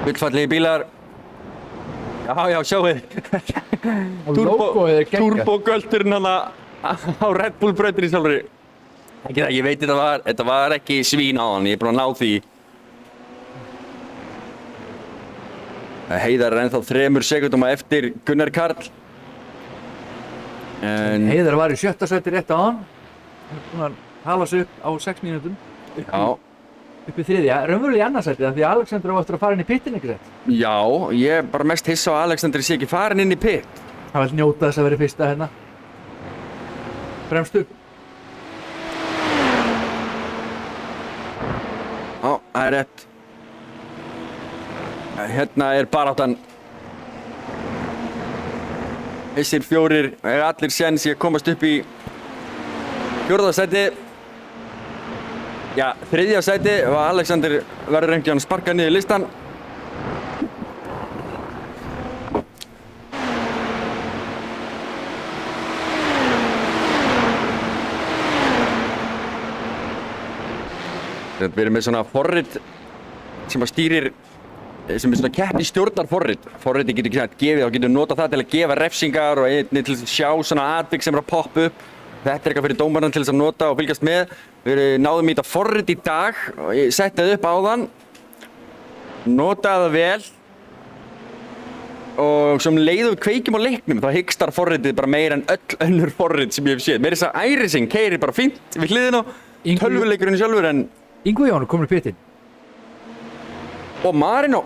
Gullfallegi bílar. Já, sjáuð. Logoið er geggjað. Turbogöldurinn hana á Red Bull brautinni sjálfri. Ekki það, ég veit þetta var ekki svín á hann, ég er búinn að ná því. Heiðar er ennþá 3 sekúndum eftir Gunnar Karl. En Heiðar var í 7. sæti rétt á hann. Hann er búinn að hala sig upp á 6 mínútum. já, Upp í 3. Raunverulega í annað sæti því að Alexander á eftir að fara inn í pittin ekki rétt. já, ég er bara mest hissa á að Alexander sé ekki farin inn í pit. Hann vil njóta þess að vera í fyrsta hérna. Fremstu. Já, það er rétt. Hérna er baráttan. Þessir 4 er allir séns í að komast upp í 4. sæti. Já, 3. sæti og Alexander verður einhvern veginn sparkað niður listan. Við erum með svona forrit sem að stýrir, sem er svona keppni stjórnar forrit. Forriti getur ekki gefið, þá getur notað það til að gefa refsingar og einnig til að sjá svona atvik sem er að poppa upp. Þetta er eitthvað fyrir dómarann til þess að nota og fylgjast með. Við náðum í þetta forrit í dag og ég setti það upp áðan. Notaði það vel. Og sem leiðum við kveikjum á leiknum, þá hikkstar forritið bara meira en öll önnur forrit sem ég hef séð. Meira þess að iRacing keyrir bara fínt við hliðina á tölvuleikurinn sjálfur en... Ingviðjón er komin í pittin. Og Marino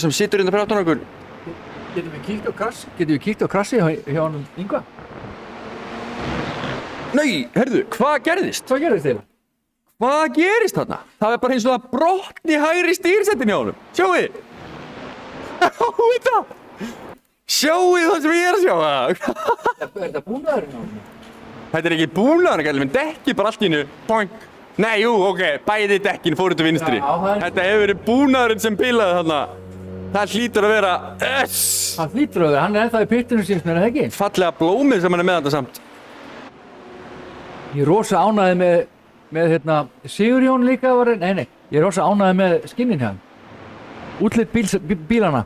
sem situr undir fyrir aftan okkur. Getum við kíkt á krassi hjá honum Ingva? Nei, heyrðu, hvað gerðist? Hvað gerðist þér? Hvað gerist þarna? Það er bara eins og það brotni hægri stýrsetin hjá honum. Sjáuði. Sjáuði það. Sjáuði það sem ég er að sjá það. Er þetta búnaðurinn á henni? Þetta er ekki búnaðurinn, gæli, menn dekki bara allt í hennu. Boing. Nei, jú, ok, bæði dekkin fóru til vinstri. Já, það er- Þetta hefur verið búnaðurinn sem bilaði þarna. Það hlýtur að vera, Það hlýtur að vera, hann er ennþá í pittinu síns mér, er það ekki? fallega blómið sem hann er með þetta samt. Ég er rosa ánæði með hérna, Sigurjón líka var, nei, ég er rosa ánæði með skinnin hjá hann. Útlit bílana.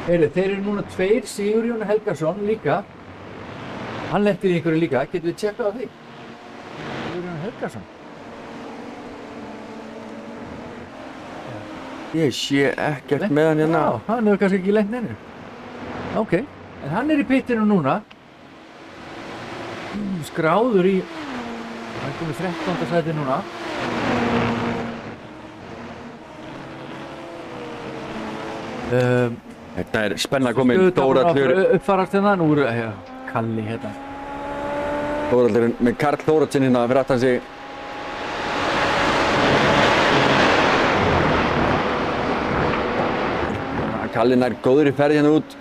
Heyrðu, þeir eru núna tveir, Sigurjón Helgason líka. Hann lenti í einhverju líka, getum við tjekkað á því? Sigurjón Helgason. Ég sé ekkert með hann hérna. Já, hann hefur kannski ekki lent neinu. Ok, en hann er í pittinu núna. Skráður í, hann er komið 13. sæti núna. Þetta er spenna komin, Þórhallur. Uppfarast hérna, nú eru, Kalli hérna. Þórhallur með Karl Þóroddsson hérna fyrir aftan sig. Kalli nær góður í ferð hérna út.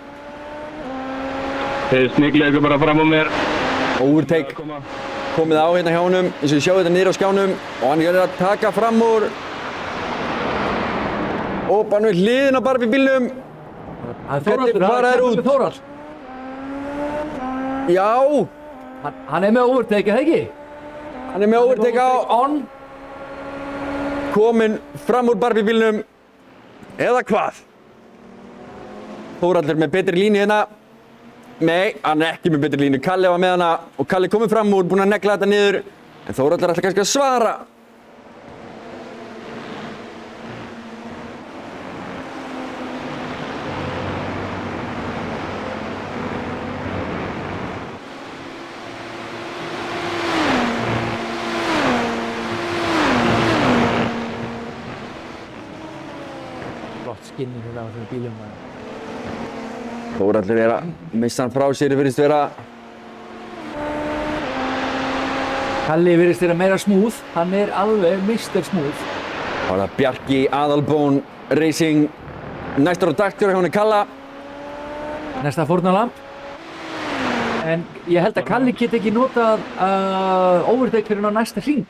Þið sniglið ykkur bara fram á mér. Overtake komið á hérna hjá honum, eins og þið sjáu þetta niður á skjánum. Og hann er að taka fram úr. Og bara við hliðin á Barbie bílnum. Það er Þórhallur, Hvernig fara þeir út? Þórhall. Já, Hann er með overtake, eða ekki? hann er með overtake á. On. Kominn fram úr Barbie bílnum. Eða hvað? Þórhallur með betri línu hérna. Nei, hann er ekki með betri línu. Kalli var með hana og Kalli kominn fram úr, búinn að negla þetta niður. En Þórhallur ætlar kannski að svara. Flott skinnir hérna á þessum bílum. Þórhallur er að missa hann frá sér, virðist vera. Kalli virðist vera meira smúð, hann er alveg Mr. Smooth. Það var það Bjarki Aðalbón Racing. Næstur á dagskrá hjá henni Kalla. Næsta fórnarlamb. En ég held að Kalli get ekki notað overtake fyrir hann á næsta hring.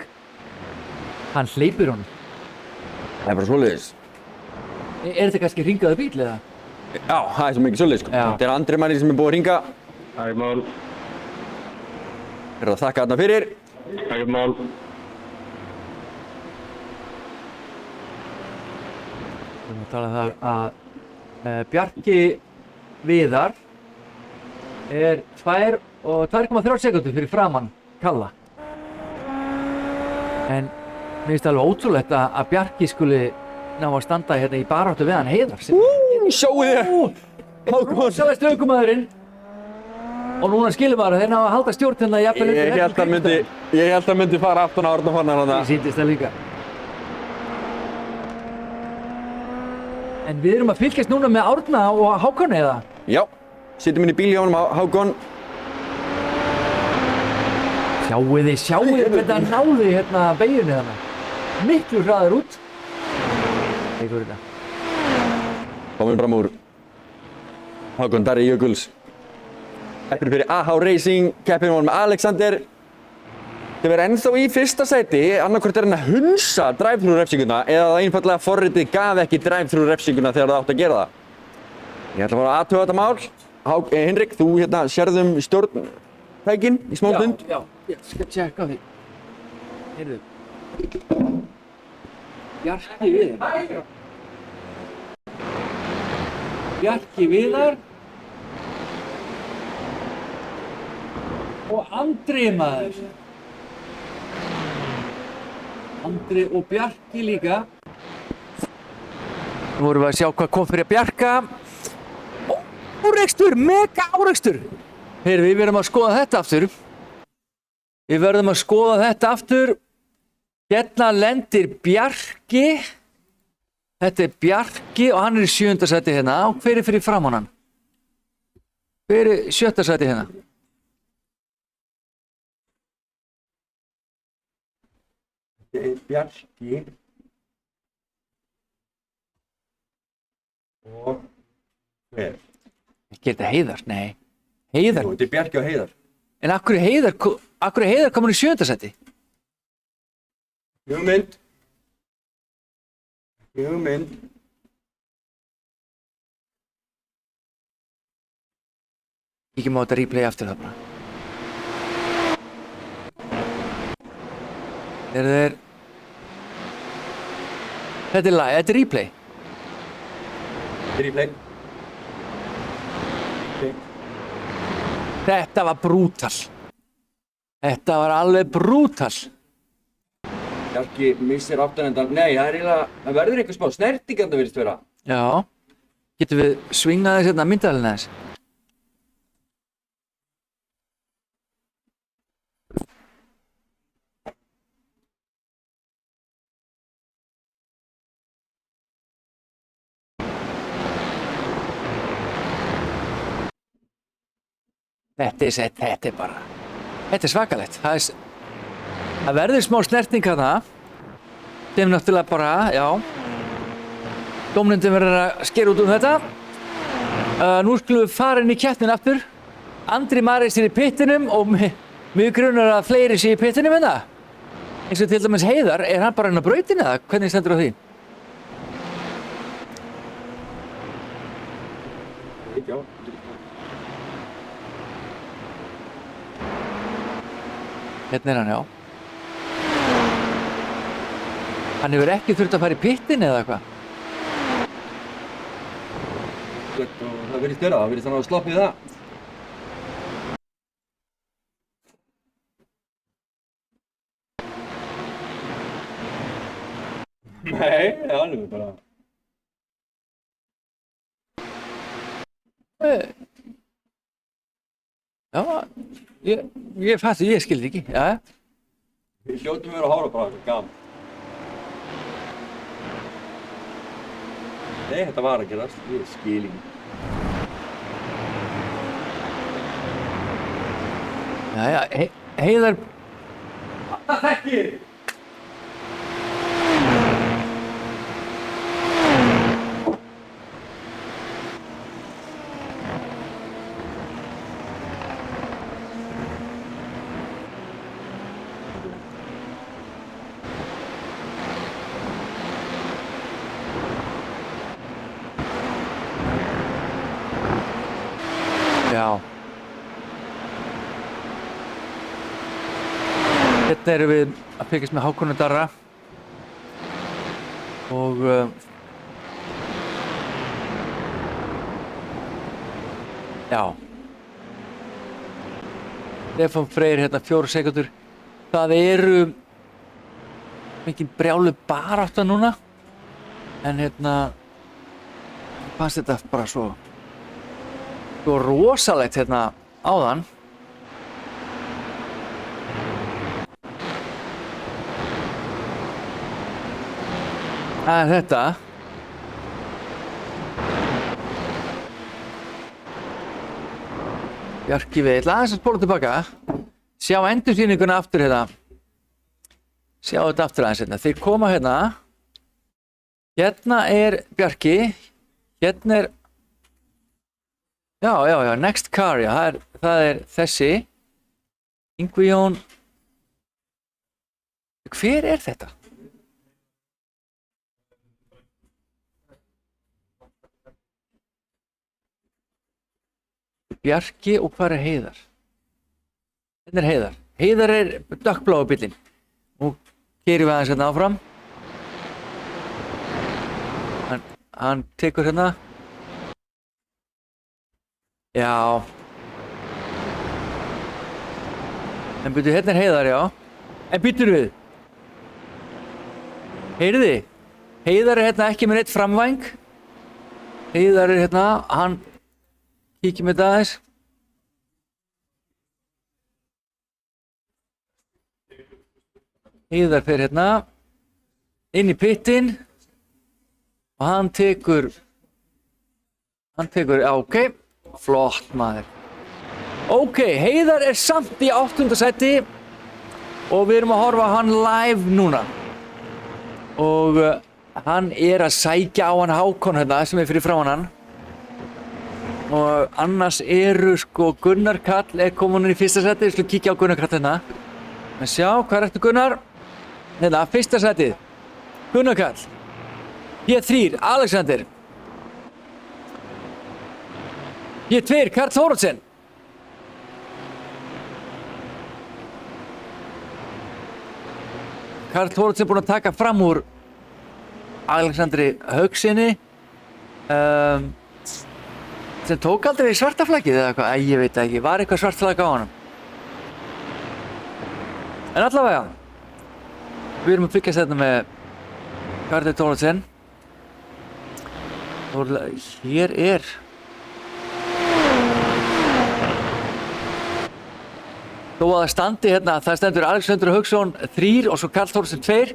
Hann hleypir honum. Það er bara svoleiðis. Er þetta kannski hringaðu bíl eða? Já, það er svo mikið svoleiðis sko. Já. Þetta er Andri manni sem er búið að hringa. Ekkert mál. Er að þakka þarna fyrir. Ekkert mál. Við erum að tala um það að Bjarki Viðar er 2,3 sekúndur fyrir framann Kalla. En mér finnst alveg ótrúlegt að Bjarki skuli ná að standa hérna í baráttu við hann Heiðar. Sjáu þið! Rosalegst ökumaðurinn. Og núna skilur maður að þeir ná að halda stjórn hérna jafnvel undir Ég held að myndi fara aftan á Árna Fannar Ég hana. sýndist það líka. En við erum að fylgjast núna með Árna og Hákoni eða? Já, sittum inn í bíl hjá honum Hákon. Sjáu þið hvernig hann náði hérna beigjunni þarna. Miklu hraðar út. Tekur þetta. Komum fram úr Hákon Darri Jökuls. Keppir fyrir AH Racing, keppir hann með Alexander. Þeir verða ennþá í fyrsta sæti, annarkvort er hann að hunsa drive-thru refsinguna eða það einfallega forritið gaf ekki drive-thru refsinguna þegar það átti að gera það. Ég ætla að fara að athuga þetta mál. Henrik, þú hérna sérðum stjórntækin í smá stund. Já, ég skal tjekka á því. Heyrðu. Bjarki Viðar. Bjarki Viðar. Og Andri maður. Andri og Bjarki líka. Nú vorum við að sjá hvað kom fyrir Bjarka. Árekstur, mega árekstur. Heyrðu, við verðum að skoða þetta aftur. Við verðum að skoða þetta aftur. Hérna lendir Bjarki. Þetta er Bjarki og hann er í 7. sæti hérna. Og hver er fyrir framan hann? Hver er 7. sæti hérna? Þetta er Bjarki. Og hver? Ekki er þetta Heiðar? Nei. Heiðar. Jú, þetta er Bjarki og Heiðar. En akkur er Heiðar komin í 7. sæti? Hugmynd. Kíkjum á þetta replay aftur það bara. Þetta er live, þetta er replay. Replay. Þetta var brútal. Þetta var alveg brútal. Bjarki missir aftanendan. Nei, það verður einhver smá snertingandi virðist vera. Já. Getum við svingað þess hérna myndalina þess? Þetta er bara, þetta er svakalegt. Það verður smá snerting þarna. Þeim náttúrulega bara, já. Dómnefndin verður að skera út þetta. Nú skulum við fara inn í keppnina aftur. Andri Maris er í pittinum og mig grunar að fleiri sé í pittinum hérna. Eins og til dæmis Heiðar, er hann bara inn á brautinni eða hvernig stendur á því? Já. Hérna er hann, já. Hann hefur ekki þurft að fara í pittin eða hvað? Það virðist vera, það virðist hann að sloppið það. Nei, það er alveg bara... Já, ég fatti, ég skildi ekki, já. Við hljótum vera að hára bara, gaman. Nei, þetta var að gerast, ég skil ekki. Já, Heiðar... Það þekkir! Já. Hérna erum við að fylgjast með Hákoni Darra og já. Stefán Freyr hérna 4 sekúndur. Það eru mikið brjálu barátta núna en hérna fannst þetta bara svo rosalegt hérna áðan. Það er þetta. Bjarki við ætla aðeins að spóla tilbaka. Sjá endursýninguna aftur hérna. Sjá þetta aftur aðeins hérna. Þeir koma hérna. Hérna er Bjarki. Hérna er Já, next car, já, það er þessi. Yngvi Jón. Hver er þetta? Bjarki og hvað er Heiðar? Hérna er Heiðar. Heiðar er dökkbláa bíllinn. Nú keyrum við aðeins hérna áfram. Hann tekur hérna. Já. En byrju, hérna er Heiðar, já. En byrju við. Heyriði? Heiðar er hérna ekki með neitt framvæng. Heiðar er hérna, hann kíkir með þetta aðeins. Heiðar fer hérna inn í pittin og hann tekur, já, ok, flott maður. Ok, Heiðar er samt í 8. sæti og við erum að horfa á hann live núna. Og hann er að sækja á hann Hákon hérna sem er fyrir frá hann. Og annars eru sko Gunnar Karl er komin í 1. sæti, við skulum kíkja á Gunnar Karl hérna. En sjá, hvað ertu Gunnar? Hérna, 1. sætið. Gunnar Karl. P3, Alexander. P2, Karl Þórodsen. Karl Þórodsen búinn að taka fram úr Alexandri Haugsinni sem tók aldrei svarta flaggið eða eitthvað, ég veit ekki, var eitthvað svart flagg á honum. En allavega, við erum að fylgjast þetta með Karl Þórodsen. Og hér er þó að það standi hérna, það stendur Alexander Hauksson 3 og svo Karl Þórodsen 2.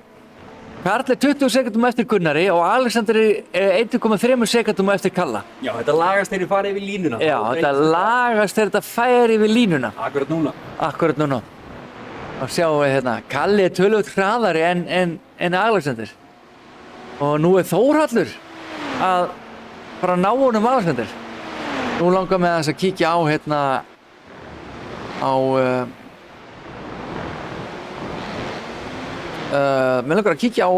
Karl er 20 sekundum eftir Gunnari og Alexander er 1,3 sekundum eftir Kalla. Já, þetta lagast þegar ég fari yfir línuna. Já, þetta lagast þegar þetta fær yfir línuna. Akkurat núna. Og sjáum við hérna, Kalli er töluvert hraðari en Alexander. Og nú er Þórhallur að fara að ná honum Alexander. Nú langar mig að kíkja á hérna mér langar að kíkja á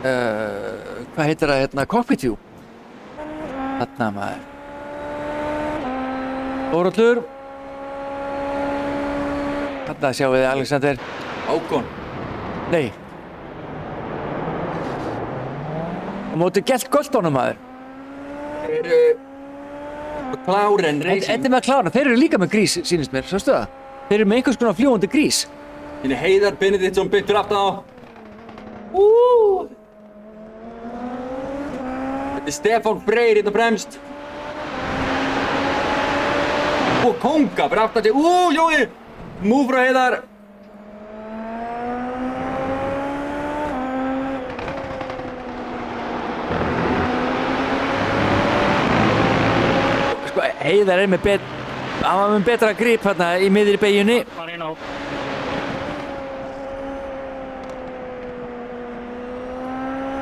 hvað heitir það hérna, Cockpit View. Þarna maður. Þórhallur. Þarna sjáum við Alexander. Hákon. Nei. Á móti Göltonum maður. Þeir eru Kláren Racing. Þetta er með Kláren, þeir eru líka með grís, sýnist mér, sástu það? Þeir eru með einhvers konar fljúgandi grís. Þínu Heiðar Benediktsson byttur aftan á. Þetta er Stefán Freyr hérna bremst. Og Konga fyrir aftan sig. Jói! Múf frá Heiðar. Sko, Heiðar er með hann var með betra grip hérna í miðri beygjunni. Bara inn á.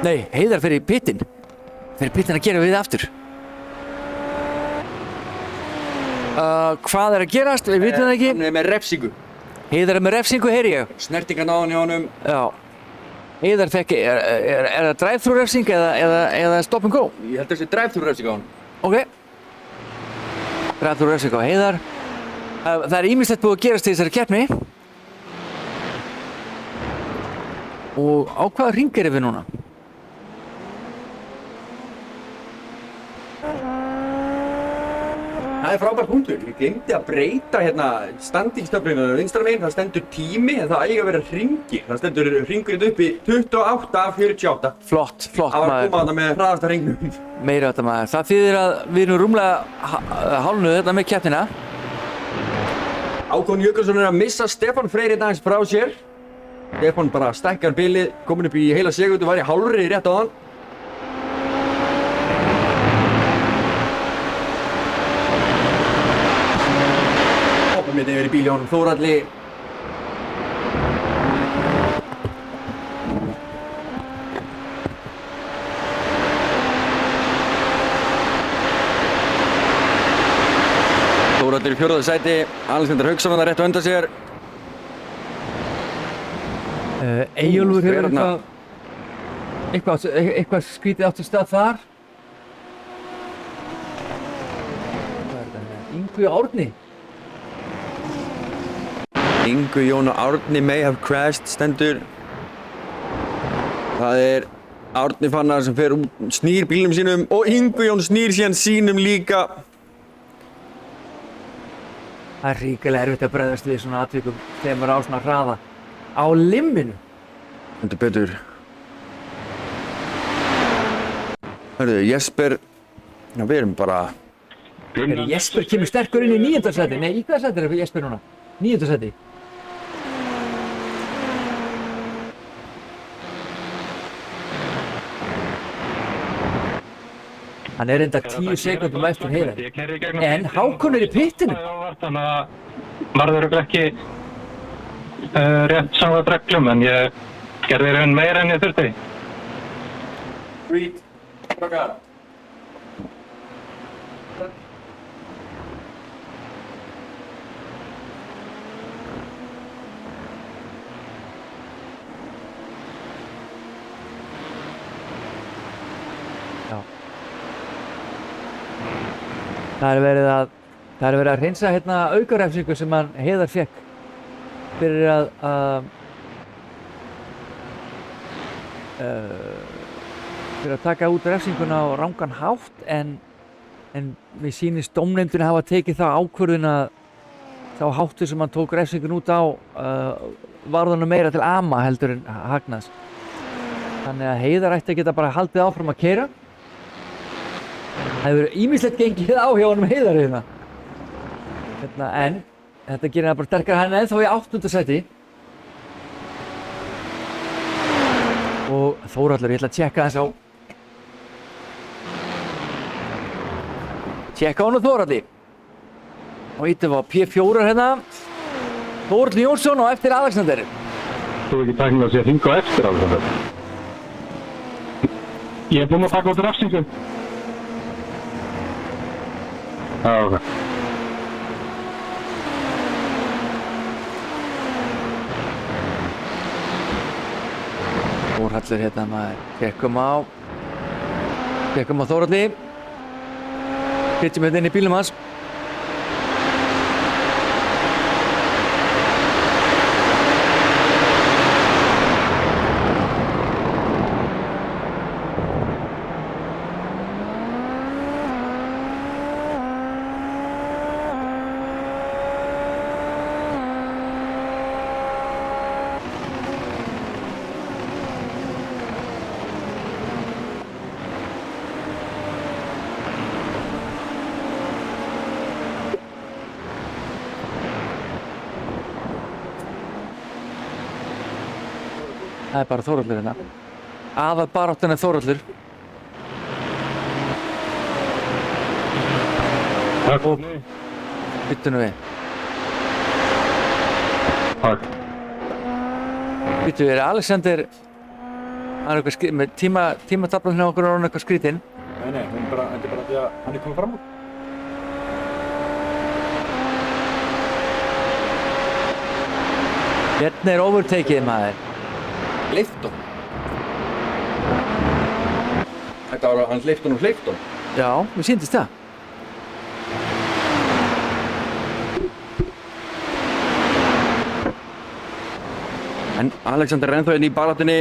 Nei, Heiðar fer í pittin. Fer í pittin að gera við aftur. Hvað er að gerast? Við vitum það ekki. Hann er með refsingu. Heiðar er með refsingu, heyri ég. Snertingan á hann hjá honum. Já. Heiðar fekk, er það drive-thru refsing eða stop and go? Ég held að þessi drive-thru refsing á hann. Ok. Drive-thru refsing á Heiðar. Það er ýmislegt búið að gerast í þessari keppni. Og á hvaða hring erum við núna? Það er frábær punktur. Ég glemdi að breyta hérna standingstöflinu vinstra megin. Það stendur tími en það eiga að vera hringir. Það stendur hringurinn upp í 28 af 48. Flott Það var að maður. koma þarna með hraðasta hringnum. Meira þetta maður. Það þýðir að við erum rúmlega hálfnuð þetta með keppnina. Hákon Jökulsson er að missa Stefán Freyr aðeins frá sér. Stefán bara stækkar bilið, komin upp í heila segundu, var í hálfri rétt á hann. Hoppum hérna yfir í bíl hjá honum Þórhalli. Þórhalli í 4. sæti, Alexander Hauksson var rétt á undan sér. Eyjólfur hefur Hérna. eitthvað skrítið átt í stað þar. Hvað er þetta? Yngvi Árni. Yngvi Jón og Árni may have crashed stendur. Það er Árni Fannar sem fer snýr bílnum sínum og Yngvi Jón snýr síðan sínum líka. Það er ríkilega erfitt að bregðast við svona atvikum þegar maður á svona hraða á limminu. Þetta er betur. Hörðu, Jesper, já við erum bara... Jesper kemur sterkur inn í 9. sæti. Nei, í hvaða sæti er Jesper núna? 9. sæti. Hann er enda 10 sekundum eftir Heiðar. Ég keyrði í gegnum En pitinn Hákon er í pittinu. Þannig að varður örugglega ekki rétt samkvæmt reglum, en ég gerði í raun meira en ég þurfti. Sweet. Strákar. Já. Það er verið að hreinsa hérna aukarefsingu sem hann Heiðar fékk fyrir að taka út refsinguna á rangan hátt en við sýnist dómnefndin hafa tekið það ákvörðun að þá háttu sem hann tók refsingun út á varðanum meira til ama heldur en hagnast. Þannig að Heiðar ætti að geta bara haldið áfram að keyra. Það hefur ýmislegt gengið á hjá honum Heiðar hérna. En þetta gerir það bara sterkara, hann er ennþá í 8. sæti. Og Þórhallur, ég ætla að tjekka þess á. Tjekka á hann og Þórhalli. Og íttum við á P4 hérna. Þórhall Jónsson og eftir Alexander. Þú ekki tæknilega að sé hringa á eftir Alexander. Ég er búinn að taka út refsingu. Já, ok. Þórhallur hérna maður. Tjekkum á Þórhalli. Hittum hérna inn í bílum hans. Það er bara Þórhallur hérna. Aðal baráttan er Þórhallur. Takk. Og byttu nú við. Takk. Byttu við, Alexander, hann er eitthvað með tímataflan hjá okkur og hann er eitthvað skrítinn. Nei, þetta er bara því að hann er komið fram úr. Hérna er overtakeið maður. Hleypt honum. Þetta var að hann hleypt honum. Já, mér sýndist það. En Alexander er ennþá hérna í baráttunni.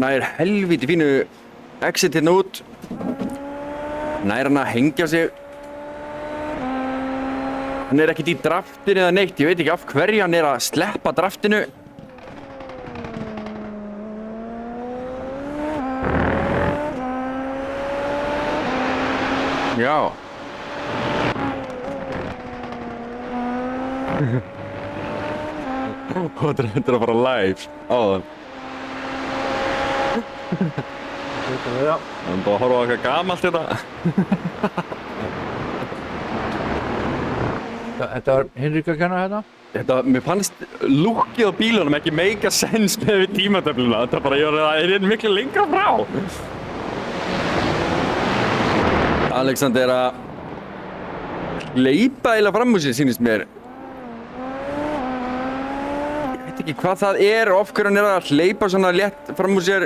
Nær helvíti fínu exit hérna út. Nær hann að hengja sig. Hann er ekkert í draftinu eða neitt, ég veit ekki af hverju hann er að sleppa draftinu. Já. Þetta er að fara live áðan. Það er bara að horfa á eitthvað gamalt þetta. Þetta var Hinrik að kenna hérna. Mér fannst lúkið á bílunum ekki make sense með við tímatöfluna. Þetta bara gjör það er miklu lengra frá. Alexander er að hleypa eiginlega fram úr sér, sýnist mér. Ég veit ekki hvað það er og af hverju hann er að hleypa svona létt fram úr sér.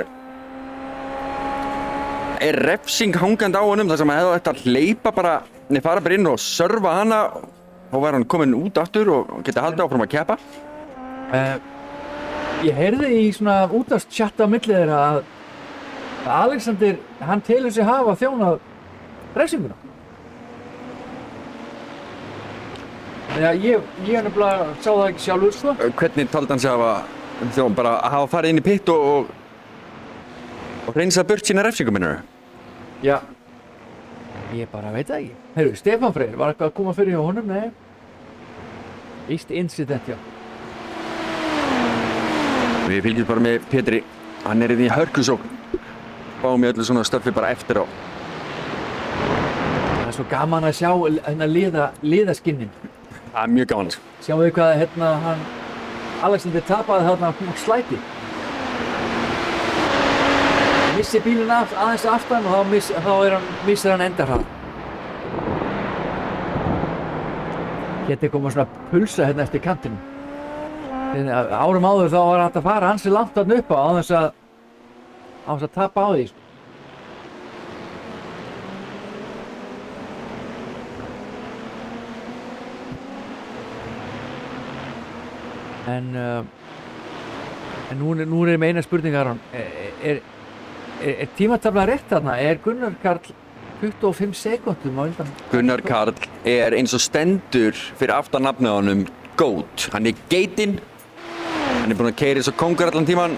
Er refsing hangandi á honum þar sem hann hefði þetta að hleypa bara, fara bara inn og serva hana. Þá var hann kominn út aftur og geti haldið áfram að keppa. Ég heyrði í svona útvarpschatta á milli þeirra að Alexander, hann telur sig hafa þjónað refsinguna. Ég nefnilega sá það ekki sjálfur svo. Hvernig taldi hann sig bara að hafa farið inn í pitt og hreinsað burt sína refsingu minnur? Já. Ég bara veit það ekki. Heyrðu, Stefán Freyr, var eitthvað að koma fyrir hjá honum? Nei. East incident, já. Við fylgjum bara með Pétri. Hann er í hörkusókn. spáum í öllu svona stöffi bara eftir á. Það er svo gaman að sjá hérna liðaskinnin. Það er mjög gaman, sko. Sjáum við hvað hérna Alexander tapaði þarna á slæti. Missi bílinn aðeins aftan og þá missir hann endarhraða. Geti komið svona pulsa hérna eftir kantinum. Árum áður þá var hægt að fara ansi langt þarna upp á þess að tapa á því, sko. En nú er með eina spurning, Aron. Er tímataflan rétt þarna? Er Gunnar Karl 25 sekúndum á undan? Gunnar Karl er eins og stendur fyrir aftan nafnið á honum GOAT. Hann er geitinn. Hann er búinn að keyra eins og kóngur allan tíman.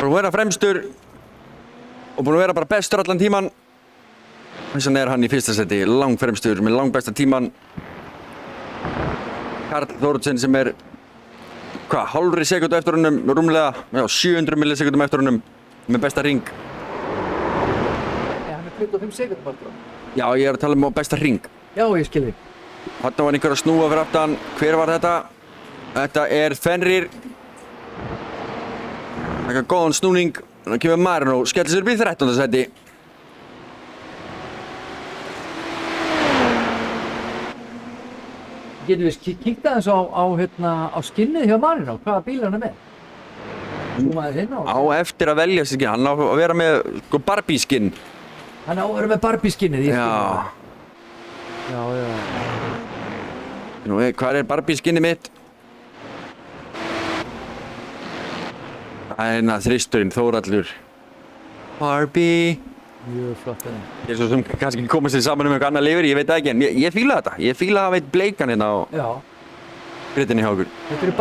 Búinn að vera fremstur og búinn að vera bara bestur allan tíman. Þess vegna er hann í fyrsta seti, langfremstur með langbesta tíman. Karl Thoroddsen sem er hálfri sekúndu eftir honum, rúmlega 700 millisekúndum eftir honum með besta hring. Hann er 25 sekúndum eftir honum. Já, ég er að tala um besta hring. Já, ég skil þig. Þarna var einhver að snúa fyrir aftan. Hver var þetta? Þetta er Fenrir. Eitthvað góðan snúning. Þannig kemur Marino, skellir sér upp í 13. seti. Getum við kíkt aðeins á skinnið hjá Marino, hvaða bíl hann er með? Zoomaðið inn á. Á eftir að velja sig, hann á að vera með Barbie skinn. Hann á að vera með Barbie skinnið, ég skil það. Já. Já. Nú, hvað er Barbie skinnið mitt? Það er þristurinn, Þórhallur. Barbie. Mjög flott þennan. Ég er svo sem kannski ekki komast sér saman eitthvað annað lifur, ég veit það ekki, en ég fíla þetta. Ég fíla að veit bleikan hérna á gritinni hjá okkur. Þetta eru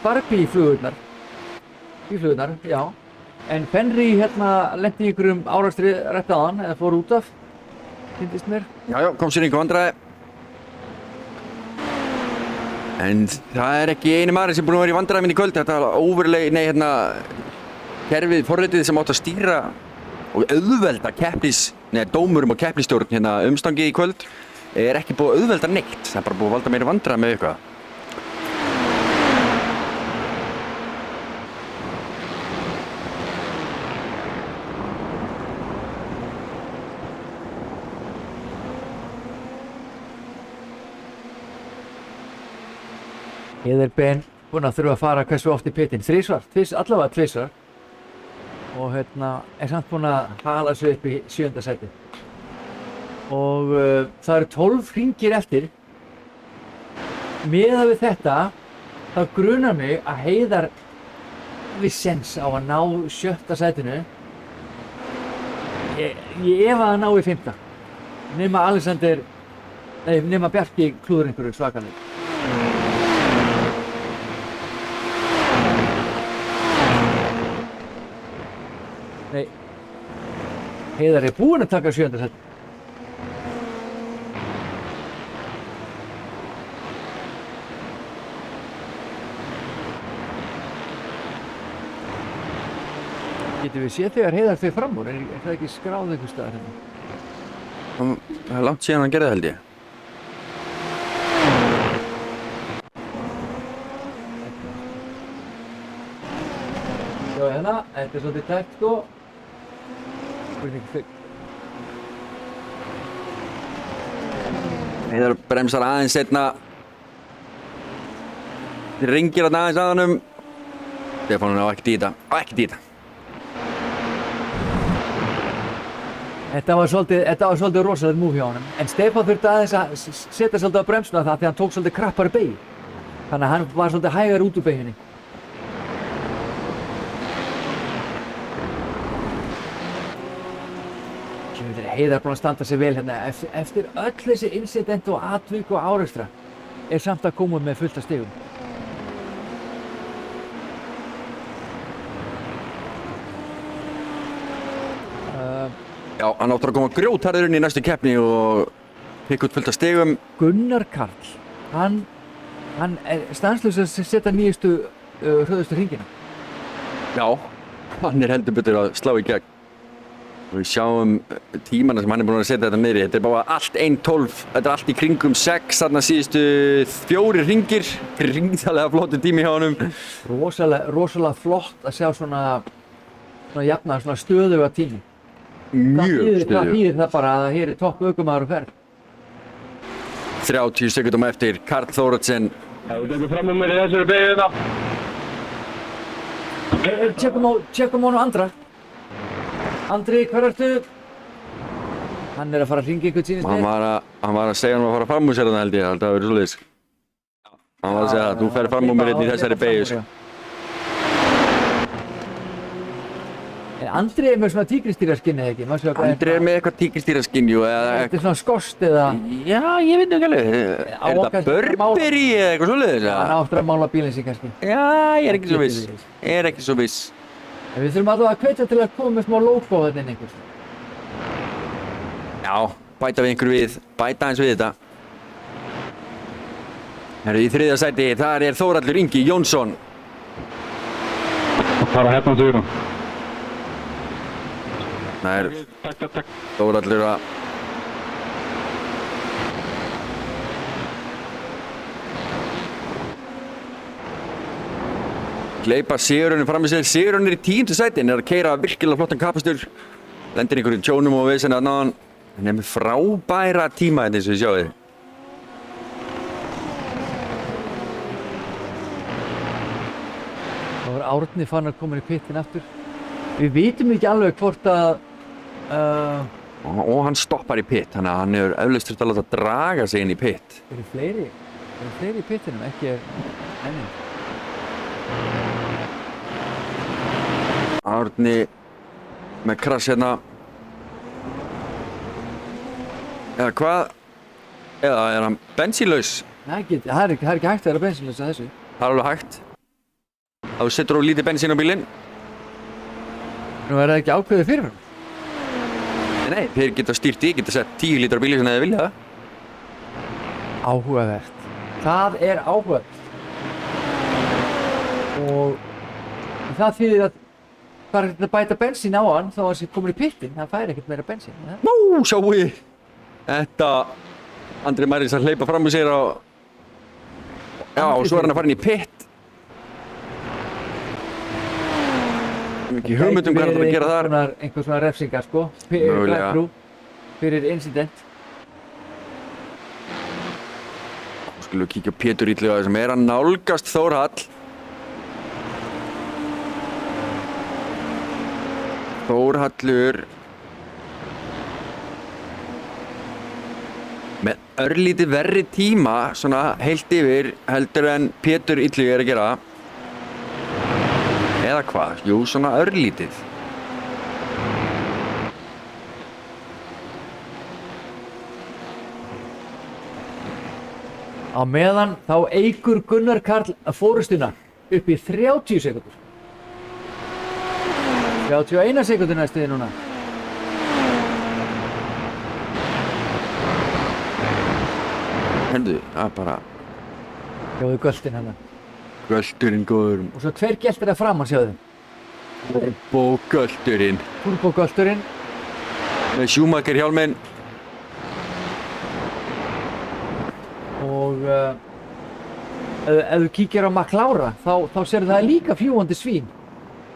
Barbie flugurnar. Bíflugurnar, já. En Fenrir lenti í einhverjum árakstri rétt áðan, eða fór út af, fyndist mér. Já, kom sér einhver vandræði. En það er ekki eini maður sem er búinn að vera í vandræði minni í kvöld. Þetta kerfið, forritið sem átt að stýra og auðvelda dómurum og keppnisstjórn umstangi í kvöld er ekki búið að auðvelda neitt. Það er bara búið að valda meiri vandræði með eitthvað. Heiðar Ben búinn að þurfa að fara hversu oft í pitinn? Allavega tvisvar. Og er samt búinn að hala sig upp í 7. seti. Og það eru 12 hringir eftir. Miðað við þetta, þá grunar mig að Heiðar hafi séns á að ná 7. setinu. Ég efa að ná í 5. Nema Bjarki klúður einhverju svakalega. Nei, Heiðar er búinn að taka 7. seti. Getum við séð þegar Heiðar fer fram úr, er það ekki skráð einhvers staðar hérna? Það er langt síðan hann gerði það, held ég. Já, þetta er svolítið tækt, sko. Heiðar bremsar aðeins seinna. Þeir ringir aðeins að honum. Stefán á ekkert í þetta. Þetta var svolítið rosalega múf hjá honum. En Stefán þurfti aðeins að setja svolítið á bremsuna það því hann tók svolítið krappari beygju. Þannig að hann var svolítið hægar út úr beygjunni. Heiðar búinn að standa sig vel hérna. Eftir öll þessi incident og atvik og árekstra er samt að koma með fullt af stigum. Já, hann áttur að koma grjótharður inn í næstu keppni og pikka út fullt af stigum. Gunnar Karl, hann er stanslaus að setja nýjustu hröðustu hringina. Já, Hann er heldur betur að slá í gegn. Og við sjáum tímana sem hann er búinn að setja þetta niðri. Þetta er bara allt 1.12. Þetta er allt í kringum 6, þarna síðustu 4 hringir. Ringtalega flottu tími hjá honum. Rosalega flott að sjá svona jafna, svona stöðuga tími. Mjög Hvað stöðug. þýðir það bara að hér er topp ökumaður á ferð? 30 sekundum eftir, Karl Þórodsen. Ef þú tekur fram mér í þessari beigju þetta. Tjekkum á honum Andra. Andri, hvar ertu? Hann er að fara að hringa einhvern sínist Hann var að segja hann að fara fram úr sér þarna held ég, það hafi verið svoleiðis. Hann var að segja að þú ferð fram úr mér í þessari beigju, sko. Andri er með svona tígristýraskinni eða ekki? Andri er með eitthvað tígristýraskinn, jú, eða... Þetta er svona skost eða... Já, ég veit ekki alveg. Er þetta Burberry eða eitthvað svoleiðis? Hann áttur að mála bílinn sig kannski. Já, ég er ekki svo viss. Ég er ekki svo viss. En við þurfum allavega að hvetja til að koma með smá logo þetta inn einhvers. Já, bæta við einhverju við. Bæta eins við þetta. Herru, í 3. sæti, þar er Þórhallur Ingi Jónsson. Fara hérna til Sigrún. Það er Takk. Þórhallur að... Gleypa Sigurjónin fram í sér. Sigurjónin er í 10. sæti, hann er að keyra virkilega flottan kapastur. Lendir einhverjum tjónum og vesen að náðan. Hann er með frábæra tíma eins og við sjáum þið. Þá var Árni fann að koma í pittin aftur. Við vitum ekki alveg hvort að... Og hann stoppar í pitt, þannig að hann hefur eflaust þurft að láta draga sig inn í pitt. Eru fleiri í pittinum, ekki ennum. Árni með krass hérna. Eða hvað? Eða er hann bensínlaus? Nei, það er ekki hægt að vera bensínlaus að þessu. Það er alveg hægt. Þá setur þú lítið bensín á bílinn. Nú er það ekki ákveðið fyrirfram. Nei, þeir geta stýrt í, geta sett 10 lítra á bílinn sem þeir vilja það. Áhugavert. Það er áhugavert. Og það þýðir að bara að bæta bensín á hann þá að hann sé komin í pittin, það fær ekkert meira bensín. Ja? Nú, sjáu þið. Þetta, Andri Mæris að hleypa fram með sér á... Já, og svo er hann að fara inn í pitt. Ekki hugmynd hvað hann er að gera þar. Einhver svona refsingar sko, Mögulega. fyrir incident. Skulum við kíkja á Pétur Illuga sem er að nálgast Þórhall. Þórhallur með örlítið verri tíma svona heilt yfir heldur en Pétur Illuga er að gera. Eða hvað? Jú, svona örlítið. Á meðan þá eykur Gunnar Karl fórustuna upp í 30 sekundur. 31 sekundur næstuði núna. Hendu, það er bara Sjáðu göltin hennar. gölturinn góður. Og svo tveir geltir að framan, sjáðu. Turbogölturinn Turbogölturinn. með Schumacher hjálminn. Og ef þú kíkir á McLaren þá sérðu það líka fljúgandi svín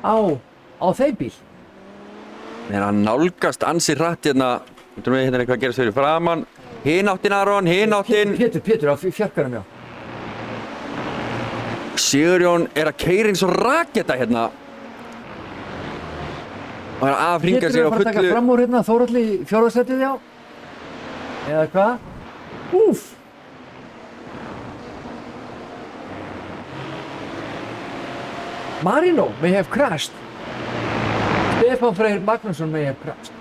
á þeim bíl. Það er að nálgast ansi hratt hérna. Þú veit hérna hvað gerast fyrir framann. Hinn áttin Aron, hinn áttin. Pétur á fjarkarum, já. Sigurjón er að keyra eins og raketta hérna. Og er að afhringa Pétur sig er á að fara að taka fullu. fram úr hérna Þórhall í 4. sætið, já. Eða hvað? Úff. Marino may have crashed. Stefán Freyr Magnússon may have crashed.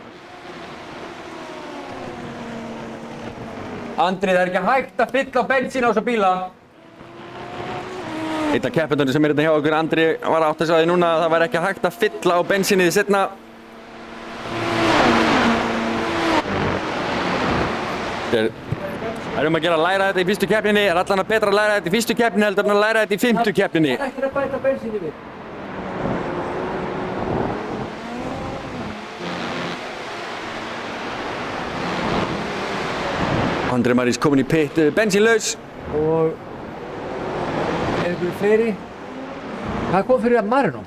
Andri, það er ekki hægt að fylla á bensín á þessa bíla. Einn af keppendunum sem er hérna hjá okkur, Andri, var átt að segja því núna að það væri ekki hægt að fylla á bensínið seinna. Það er að gera að læra þetta í fyrstu keppninni. Það er allan að betra að læra þetta í fyrstu keppninni heldur en að læra þetta í 5. keppninni. Það er ekki að bæta bensíni við. Andri Marís kominn í pit, bensínlaus. Og er einhverju fleiri? Hvað kom fyrir að Marino?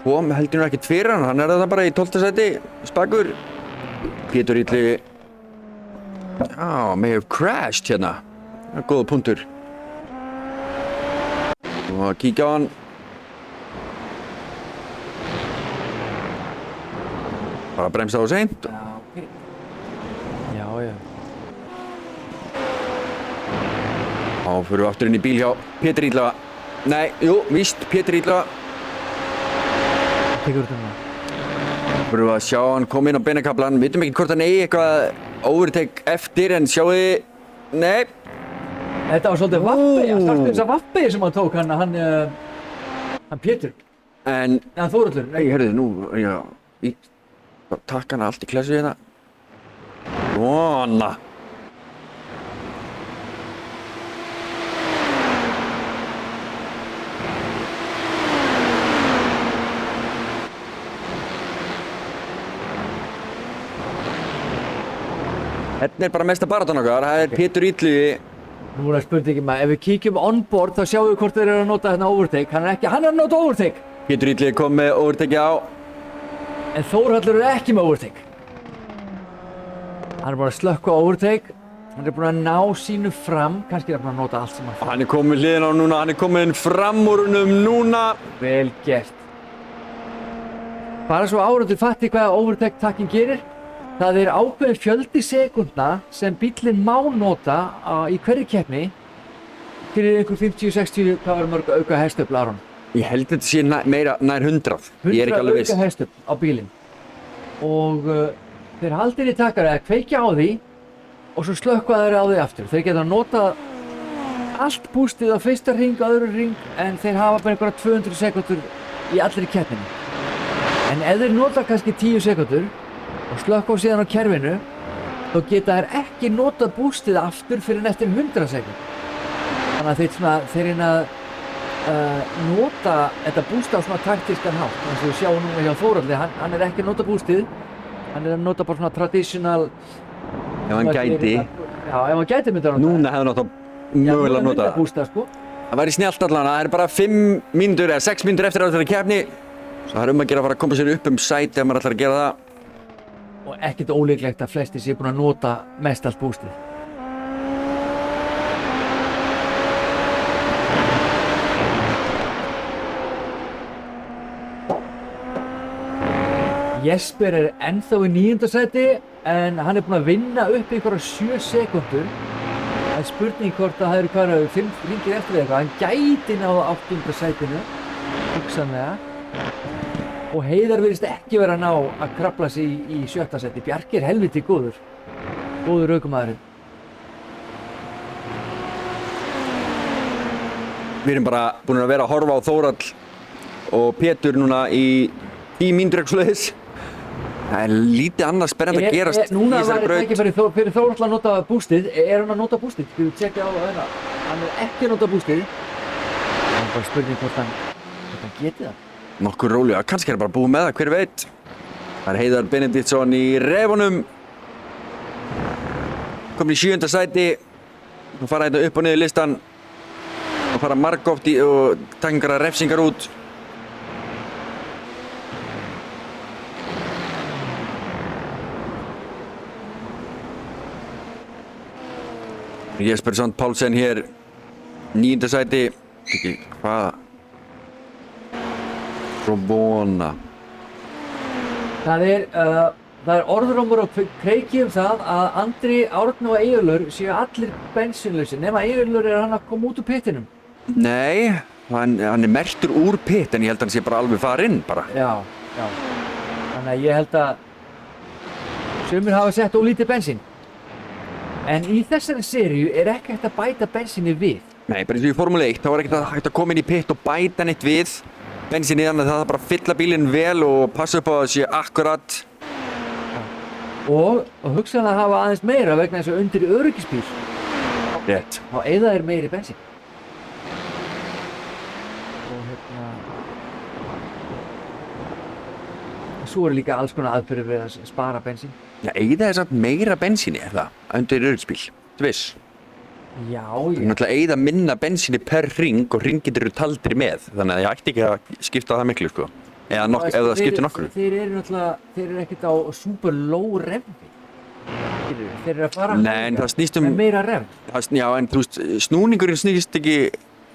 Kom heldur nú ekkert fyrir hann er það bara í 12. sæti, spakur. Pétur Illi, may have crashed hérna. Það er góða punktur. Og að kíkja á hann. Bara bremsa á seint. Já, ok. Já. Þá fyrir við aftur inn í bíl hjá Pétur Illa. Nei, jú, víst, Pétur Illa. Tekur þetta núna. Fyrir við að sjá hann koma inn á beinakaflan. Vitum ekki hvort hann eigi eitthvað overtake eftir en sjáu þið. Nei. Þetta var svolítið vappi, startið þess að vappi sem hann tók, hann Pétur. En, Nei, Þórhallur. nei, heyrðu, nú, já, takk hana allt í klessu hérna. Svona. Hérna er bara mesta baráttan okkar, það er Pétur Illi. Nú er það spurningin maður, ef við kíkjum on-board þá sjáum við hvort þeir eru að nota hérna overtake. Hann er að nota overtake. Pétur Illi kom með overtake á. En Þórhallur er ekki með overtake. Hann er bara að slökkva overtake. Hann er búinn að ná sínu fram. Kannski er hann búinn að nota allt sem hann Hann er komið hliðina á núna, hann er komið fram úr húnum núna. Vel gert. Bara svo áhorfendur fatti hvað overtake takking gerir. Það er ákveðin fjöldi sekúndna sem bíllinn má nota í hverri keppni fyrir einhver 50-60, hvað var mörg auka hestöfl, Aron? Ég held þetta sé meira nær 100. Ég er ekki alveg viss. 100 auka hestöfl á bílinn. Og þeir haldir í takar eða kveikja á því og svo slökkva þeir á því aftur. Þeir geta notað allt bústið á fyrsta hring, öðru hring, en þeir hafa bara einhverja 200 sekúndur í allri keppninni. En ef þeir nota kannski 10 sekúndur og slökkva síðan á kerfinu, þá geta þær ekki notað bústið aftur fyrir eftir 100 sekúnd. Þannig að þeir reyna að nota þetta bústið á svona taktískan hátt. Eins og við sjáum núna hjá Þórhalli, hann er ekki að nota bústið, hann er að nota bara svona traditional. Ef hann gæti. Já, ef hann gæti myndi hann nota. Núna hefði náttúrulega mögulega að nota það. Bústið, sko. Það væri snjallt allan, það er bara 5 mínútur eða 6 mínútur eftir að þetta keppni. Svo það er að gera að fara að koma sér upp sæti ef maður ætlar að gera það. Og ekkert ólíklegt að flestir séu búin að nota mest allt bústið. Jesper er ennþá í 9. sæti en hann er búinn að vinna upp í einhverja 7 sekúndur. Það er spurning hvort að það eru hvað 5 hringir eftir eitthvað. Hann gæti náða 8. sætinu, hugsanlega. Og Heiðar virðist ekki vera að ná að krafla sig í 7. sæti. Bjarki er helviti góður. Góður ökumaðurinn. Við erum bara búin að vera að horfa á Þórhall og Pétur núna í 10 mínútur eitthvað svoleiðis. Það er lítið annað spennandi að gerast í Núna þessari var braut. þetta ekki fyrir Þórhall að nota bústið. Er hann að nota bústið? Við tjekkja á það. Hann er ekki að nota bústið. Það er bara spurning hvort hann geti það. Nokkur rólega, kannski er bara búið með það, hver veit. Það er Heiðar Benediktsson í refunum. Kominn í 7. sæti. Nú fara þetta upp og niður listan. Og fara margótt í og taka einhverja refsingar út. Jesper Sand Pálsen hér, 9. sæti. Hvað? Svona. Það er orðrómur á kreiki það að Andri, Árni og Eyjólfur séu allir bensínlausir. Nema Eyjólfur er hann að koma út úr pittinum. Nei, hann er merktur úr pitt en ég held að hann sé bara alveg farinn bara. Já. Þannig að ég held að sumir hafa sett ólítið bensín. En í þessari seríu er ekki hægt að bæta bensíni við. Nei, bara eins og í Formule 1, þá var ekki hægt að koma inn í pitt og bæta neitt við bensínið, þannig að það er bara að fylla bílinn vel og passa upp á að það sé akkurat. Og hugsaðu að hafa aðeins meira vegna þess að undir öryggisbíl. Rétt. Þá eyða þeir meiri bensín. Og Svo eru líka alls konar aðferðir við að spara bensín. Já, eigða þess að meira bensíni er það, undir öryggisbíl, þú veist. Já, Það er náttúrulega eigða minna bensíni per ring og ringir eru taldri með, þannig að ég ætti ekki að skipta það miklu, sko. Eða ef það skiptir nokkru. Þeir eru náttúrulega, þeir eru ekkert á super low revvi. Þeir eru að fara Nei, en það snýst með meira rev. Já, en þú veist, snúningurinn snýst ekki,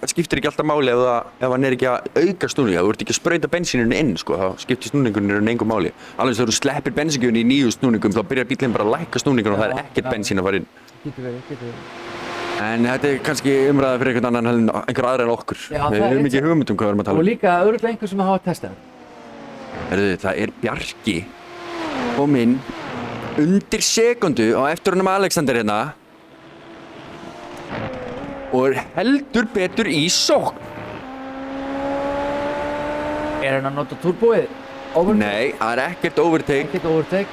það skiptir ekki alltaf máli ef hann er ekki að auka snúninga. Þú ert ekki að sprauta bensíninu inn, sko, þá skiptir snúningurinn engu máli. Alveg þegar þú sleppir bensíngjöfni í nýju snúningum, þá byrjar bílinn bara að lækka snúningun og það er ekkert bensín að fara inn. Getur verið. En þetta er kannski umræða fyrir einhvern annan en einhver aðra en okkur. Já, Við það er höfum ekki hugmynd hvað við erum að tala Og um. líka örugglega einhver sem hafa testað. Það er Bjarki kominn undir sekundu á eftir honum Alexander hérna og er heldur betur í sókn. Er hann að nota turboið? Nei, það er ekkert overtake Ekkert overtake.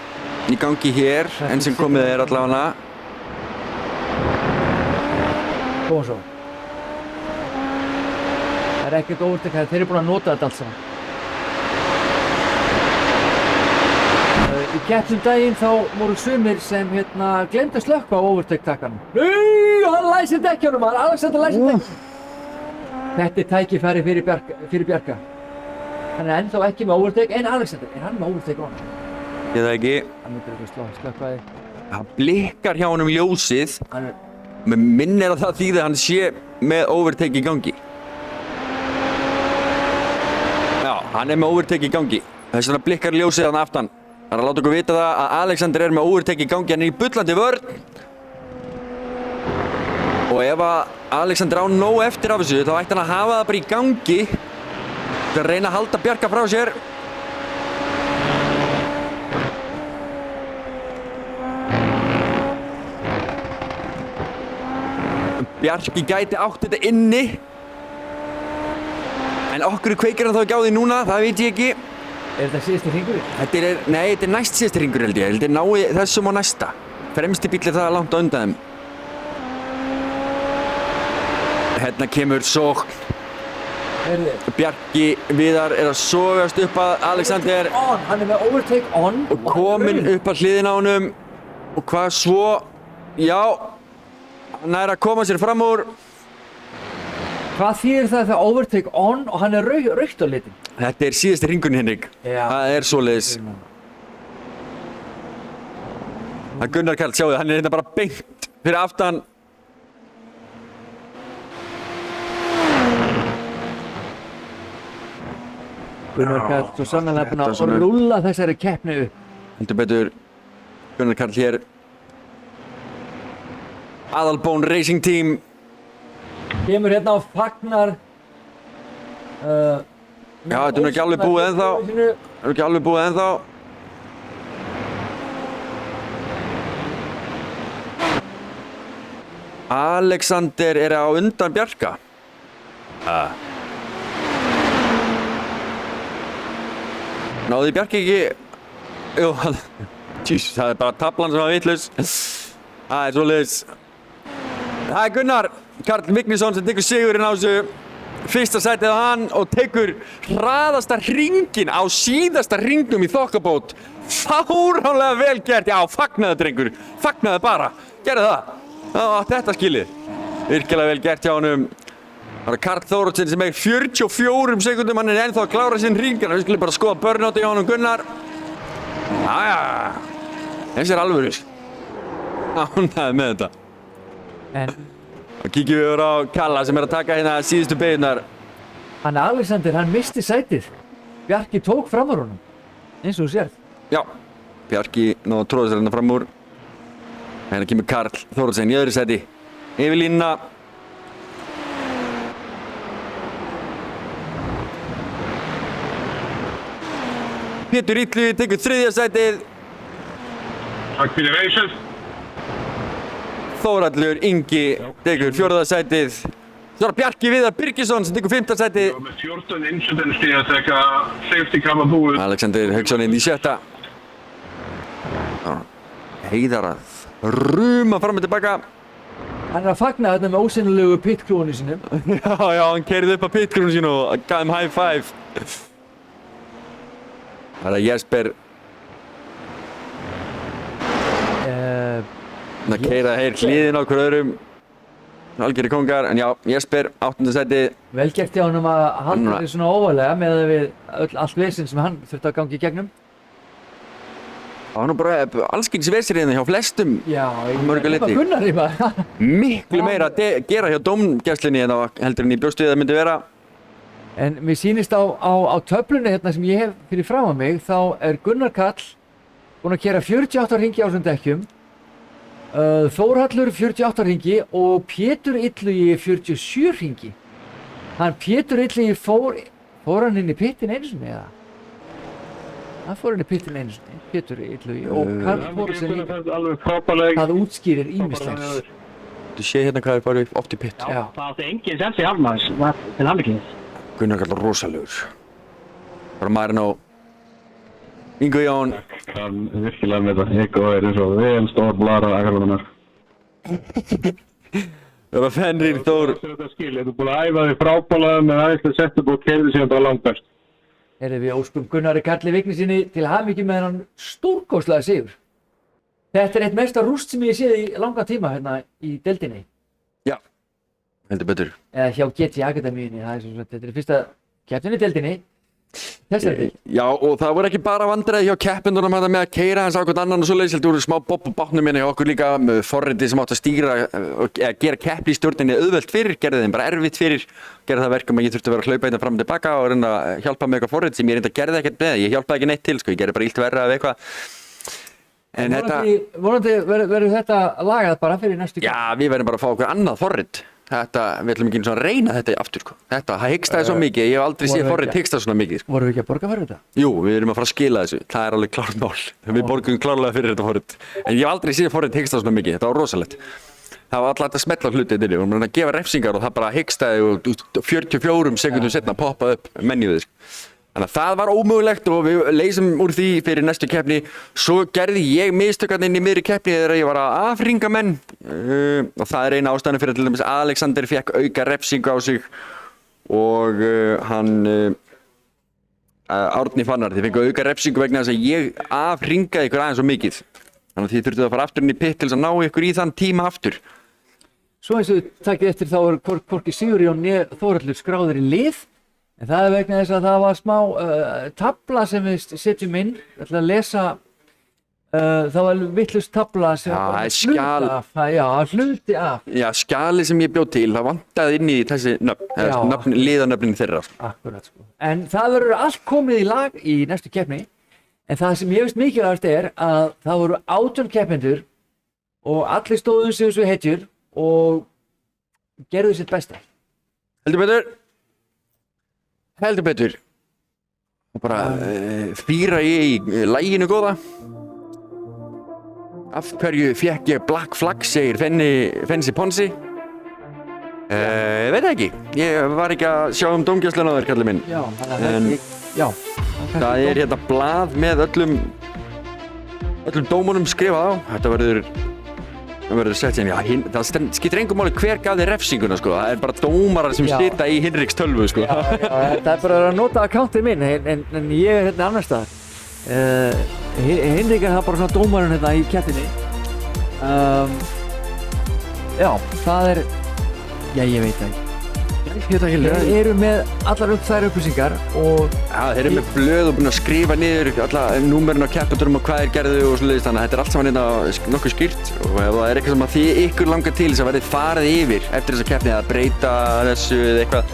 í gangi hér enn sem komið er allavega. Koma svo. Það er ekkert overtake, þeir eru búin að nota þetta allt saman. Í keppnum daginn þá voru sumir sem glemdu að slökkva á overtake-takkanum. Hann læsir dekkjunum, Alexander læsir dekkjunum. Þetta er tækifæri fyrir Bjarka. Hann er ennþá ekki með overtake, en Alexander, er hann með overtake on? Ég það ekki. Hann myndir ekki slökkvaði. Það blikkar hjá honum ljósið. Hann er... Mér minnir að það þýði að hann sé með overtake í gangi. Já, hann er með overtake í gangi. Þess vegna blikkar ljósið hann aftan. Það er að láta okkur vita það að Alexander er með overtake í gangi, hann er í bullandi vörn. Og ef að Alexander á nóg eftir af þessu, þá ætti hann að hafa það bara í gangi. Það er að reyna að halda Bjarka frá sér. Bjarki gæti átt þetta inni. En okkur kveikir hann þá ekki á því núna, það veit ég ekki. Er þetta síðasti hringurinn? Nei, þetta er næst síðasti hringur held ég. Þetta er nái þessum og næsta. Fremsti bíll er það langt á undan þeim. Hérna kemur sókn. Bjarki Viðar er að sogast upp að Alexander. Hann er með overtake on. Og kominn upp að hliðina á honum. Og hvað svo? Já, hann er að koma sér fram úr. Hvað þýðir það þegar overtake on og hann er rautt á litin? Þetta er síðasti hringurinn, Henrik. Já. Það er svoleiðis. Það er Gunnar Karl, sjáu þið, hann er hérna bara beint fyrir aftan. Gunnar Karl, svo sannarlega búinn Þetta svona- að rúlla þessari keppni upp. Heldur betur Gunnar Karl hér. Aðalbón Racing Team. Kemur hérna og fagnar. Já, þetta er nú ekki alveg búið ennþá. Það er ekki alveg búið ennþá. Alexander er á undan Bjarka. Náði Bjarki ekki... Jú, tjús, það er bara taflan sem var vitlaus. Það er svoleiðis. Það er Gunnar Karl Vignisson sem tekur sigurinn á þessu. Fyrsta sætið á hann og tekur hraðasta hringinn á síðasta hringnum í þokkabót. Fáránlega vel gert. Já, fagnaðu drengur. Fagnaðu bara. Gerðu það. Það var þetta skilið. Virkilega vel gert hjá honum. Það er Karl Þóroddsson sem er 44 sekundum. Hann er ennþá að klára sinn hring. Við skulum bara skoða burnoutið hjá honum Gunnar. Jæja. Þessi er alvöru. Ánægður með þetta. En Og kíkjum við yfir á Kalla sem er að taka hérna síðustu beigurnar. hann Alexander, hann misti sætið. Bjarki tók fram úr honum. Eins og þú sérð. Já, Bjarki náði að tróða sér hérna fram úr. Hérna kemur Karl Þóroddsson í öðru sæti. Yfir línuna. Pétur Illu tekur þriðja sætið. Takk fyrir reysið. Þórhallur Ingi tekur fjórða sætið. Svo er það Bjarki Viðar Birgisson sem tekur fymta sætið. Með 14 incident-stíð að teka safety car var búið. Alexander Hauksson inn í sjötta. Heiðar að ruma fram og tilbaka. Hann er að fagna þetta með ósynlegu pitkrúinu sínum. Já, hann keyrði upp á pitgrúnu sínu og gaf þeim high five. Það er Jesper að keyra hér hliðin á hver öðrum algjörði kongar, en já, Jesper 8. sæti. Vel gert hjá honum að halda sig svona óvarlega með við allt vesinn sem hann þurfti að gangi í gegnum. Það var nú bara allskyns vesir hérna hjá flestum. Já, mörgu leyti. Gunnar í maður. Miklu meira að gera hjá dómgæslunni en heldur en í bjóstu það myndi vera. En mér sýnist á töflunni hérna sem ég hef fyrir fram að mig, þá er Gunnar Karl búinn að keyra 48 hringi á þessum dekkjum, Þórhallur 48 hringi og Pétur Illugi 47 hringi. Pétur Illugi fór hann inn í pittin einu sinni eða? Hann fór inn í pittin einu sinni, Pétur Illugi, og Karl Þórhallsson líka. Alveg frábærlega. Það útskýrir ýmislegt. Þú sé hérna hvað er bara oft í pitt. Já, það átti engin sens í Hallmanns, var til hamingju. Gunnar Karl rosalegur. Bara maðurinn á Ingo Jón. Kann virkilega með þetta. Ego er eins og vel stór blara aðgarlunar. Það var Fenrir Þór. Þetta skil, þú búin að æfa þig frábærlega með aðeins að setja upp og keyrði síðan bara langt best. Við óskum Gunnari Karli Vignissyni til hamingju með hennan stórkostlega sigur. Þetta er eitt mesta rúst sem ég séð í langan tíma hérna í deildinni. Já, heldur betur. Eða hjá GT Akademíunni, þetta er fyrsta keppnin í deildinni. Þessari. Já, og það voru ekki bara vandræði hjá keppendunum með að keyra hans á hvern annan og svoleiðis, heldur voru smá bobb á bátnum minni hjá okkur líka með forritið sem átt að stýra eða gera keppni í stjórninni auðvelt fyrir, gerði þeim bara erfitt fyrir, gerði það verkum að ég þurfti að vera að hlaupa hérna fram og tilbaka og reyna að hjálpa með eitthvað forrit sem ég reynda gerði ekkert með, ég hjálpaði ekki neitt til, sko, ég gerði bara illt verra eða eitthvað. En vonandi verður þetta lagað bara fyrir næstu keppni. Já, við verðum bara að fá okkur annað forrit. Við ætlum ekki einu svona að reyna þetta aftur, sko. Það hikstaði svo mikið, ég hef aldrei séð forrit hiksta svona mikið, sko. Vorum við ekki að borga fyrir þetta? Jú, við erum að fara að skila þessu, það er alveg klárt mál. Við borgum klárlega fyrir þetta forrit. En ég hef aldrei séð forrit hiksta svona mikið, þetta var rosalegt. Það var alltaf að smetla hlutið til því, við vorum að gefa refsingar og það bara hikstaði og 44 sekundum setna poppaði upp menjuðið, sko. Þannig að það var ómögulegt og við leysum úr því fyrir næstu keppni. Svo gerði ég mistökarnir inn í miðri keppni þegar ég var að afhringa menn. Og það er eina ástæðan fyrir til dæmis Alexander fekk auka refsingu á sig og Árni Fannar, þið fengu auka refsingu vegna þess að ég afhringaði ykkur aðeins svo mikið. Þannig að þið þurftuð að fara aftur inn í pitt til þess að ná ykkur í þann tíma aftur. Svo eins og þið takið eftir þá er hvorki Sigurjón né Þórhallur skráðir í lið. En það er vegna þess að það var smá tafla sem við setjum inn, við ætlum að lesa, það var vitlaus tafla sem var hluti af. Já, skjalið sem ég bjó til, það vantaði inn í þessi nöfn, liðanöfnin þeirra. Akkurat, sko. En það verður allt komið í lag í næstu keppni, en það sem ég veist mikilvægast er að það voru 18 keppendur og allir stóðum sig svo hetjur og gerðu sitt besta. Heldur betur. Og bara fýra ég í laginu góða. Af hverju fekk ég Black Flag, segir Fensi Ponsi. Ég veit það ekki. Ég var ekki að sjá dómgæsluna á þér, kallið minn. Já, það er hérna blað með öllum dómunum skrifað á. Þetta verður sett sem, það skiptir engum máli hver gaf þér refsinguna, sko. Það er bara dómarar sem sita í Hinriks tölvu, sko. Það er bara að nota akkántið minn, en ég er hérna annar staðar. Hinrik er það bara svona dómarinn hérna í keppninni. Já, það er, ég veit það ekki. Þeir eru með allar þær upplýsingar og... Já, þeir eru með blöð og búin að skrifa niður alla númerin á keppendurum og hvað þeir gerðu og svoleiðis, þannig að þetta er allt saman hérna nokkuð skýrt og ef það er eitthvað sem að þið ykkur langar til þess að verðið farið yfir eftir þessa keppni að breyta þessu eða eitthvað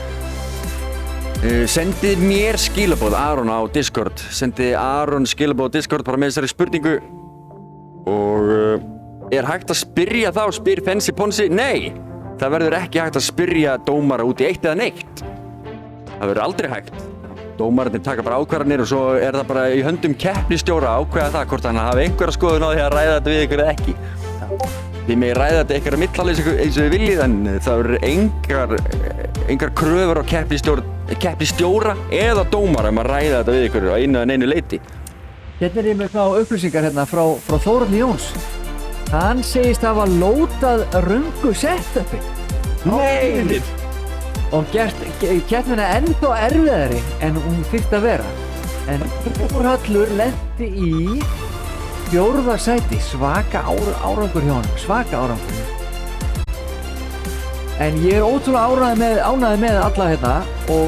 sendið mér skilaboð, Aron á Discord sendið Aron skilaboð á Discord bara með þessari spurningu og er hægt að spyrja þá, spyr Fensi Ponsi? Nei! Það verður ekki hægt að spyrja dómara út í eitt eða neitt. Það verður aldrei hægt. Dómararnir taka bara ákvarðanir og svo er það bara í höndum keppnistjóra að ákveða það hvort hann hafi einhverja skoðun á því að ræða þetta við ykkur eða ekki. Þið megið ræða þetta ykkur að millalýs eins og þið viljið en það verður engar kröfur á keppnistjóra eða dómara að ræða þetta við ykkur á einu eða neinu leyti. Hérna er ég með smá upplýsingar hérna frá Þórhallur Jóns. Hann segist hafa lótað röngu setupi. Nei! Og gert keppnina ennþá erfiðari en hún þyrfti að vera. En Þórhallur lenti í 4. sæti, svaka árangur hjá honum, svaka árangur. En ég er ótrúlega ánægður með alla hérna og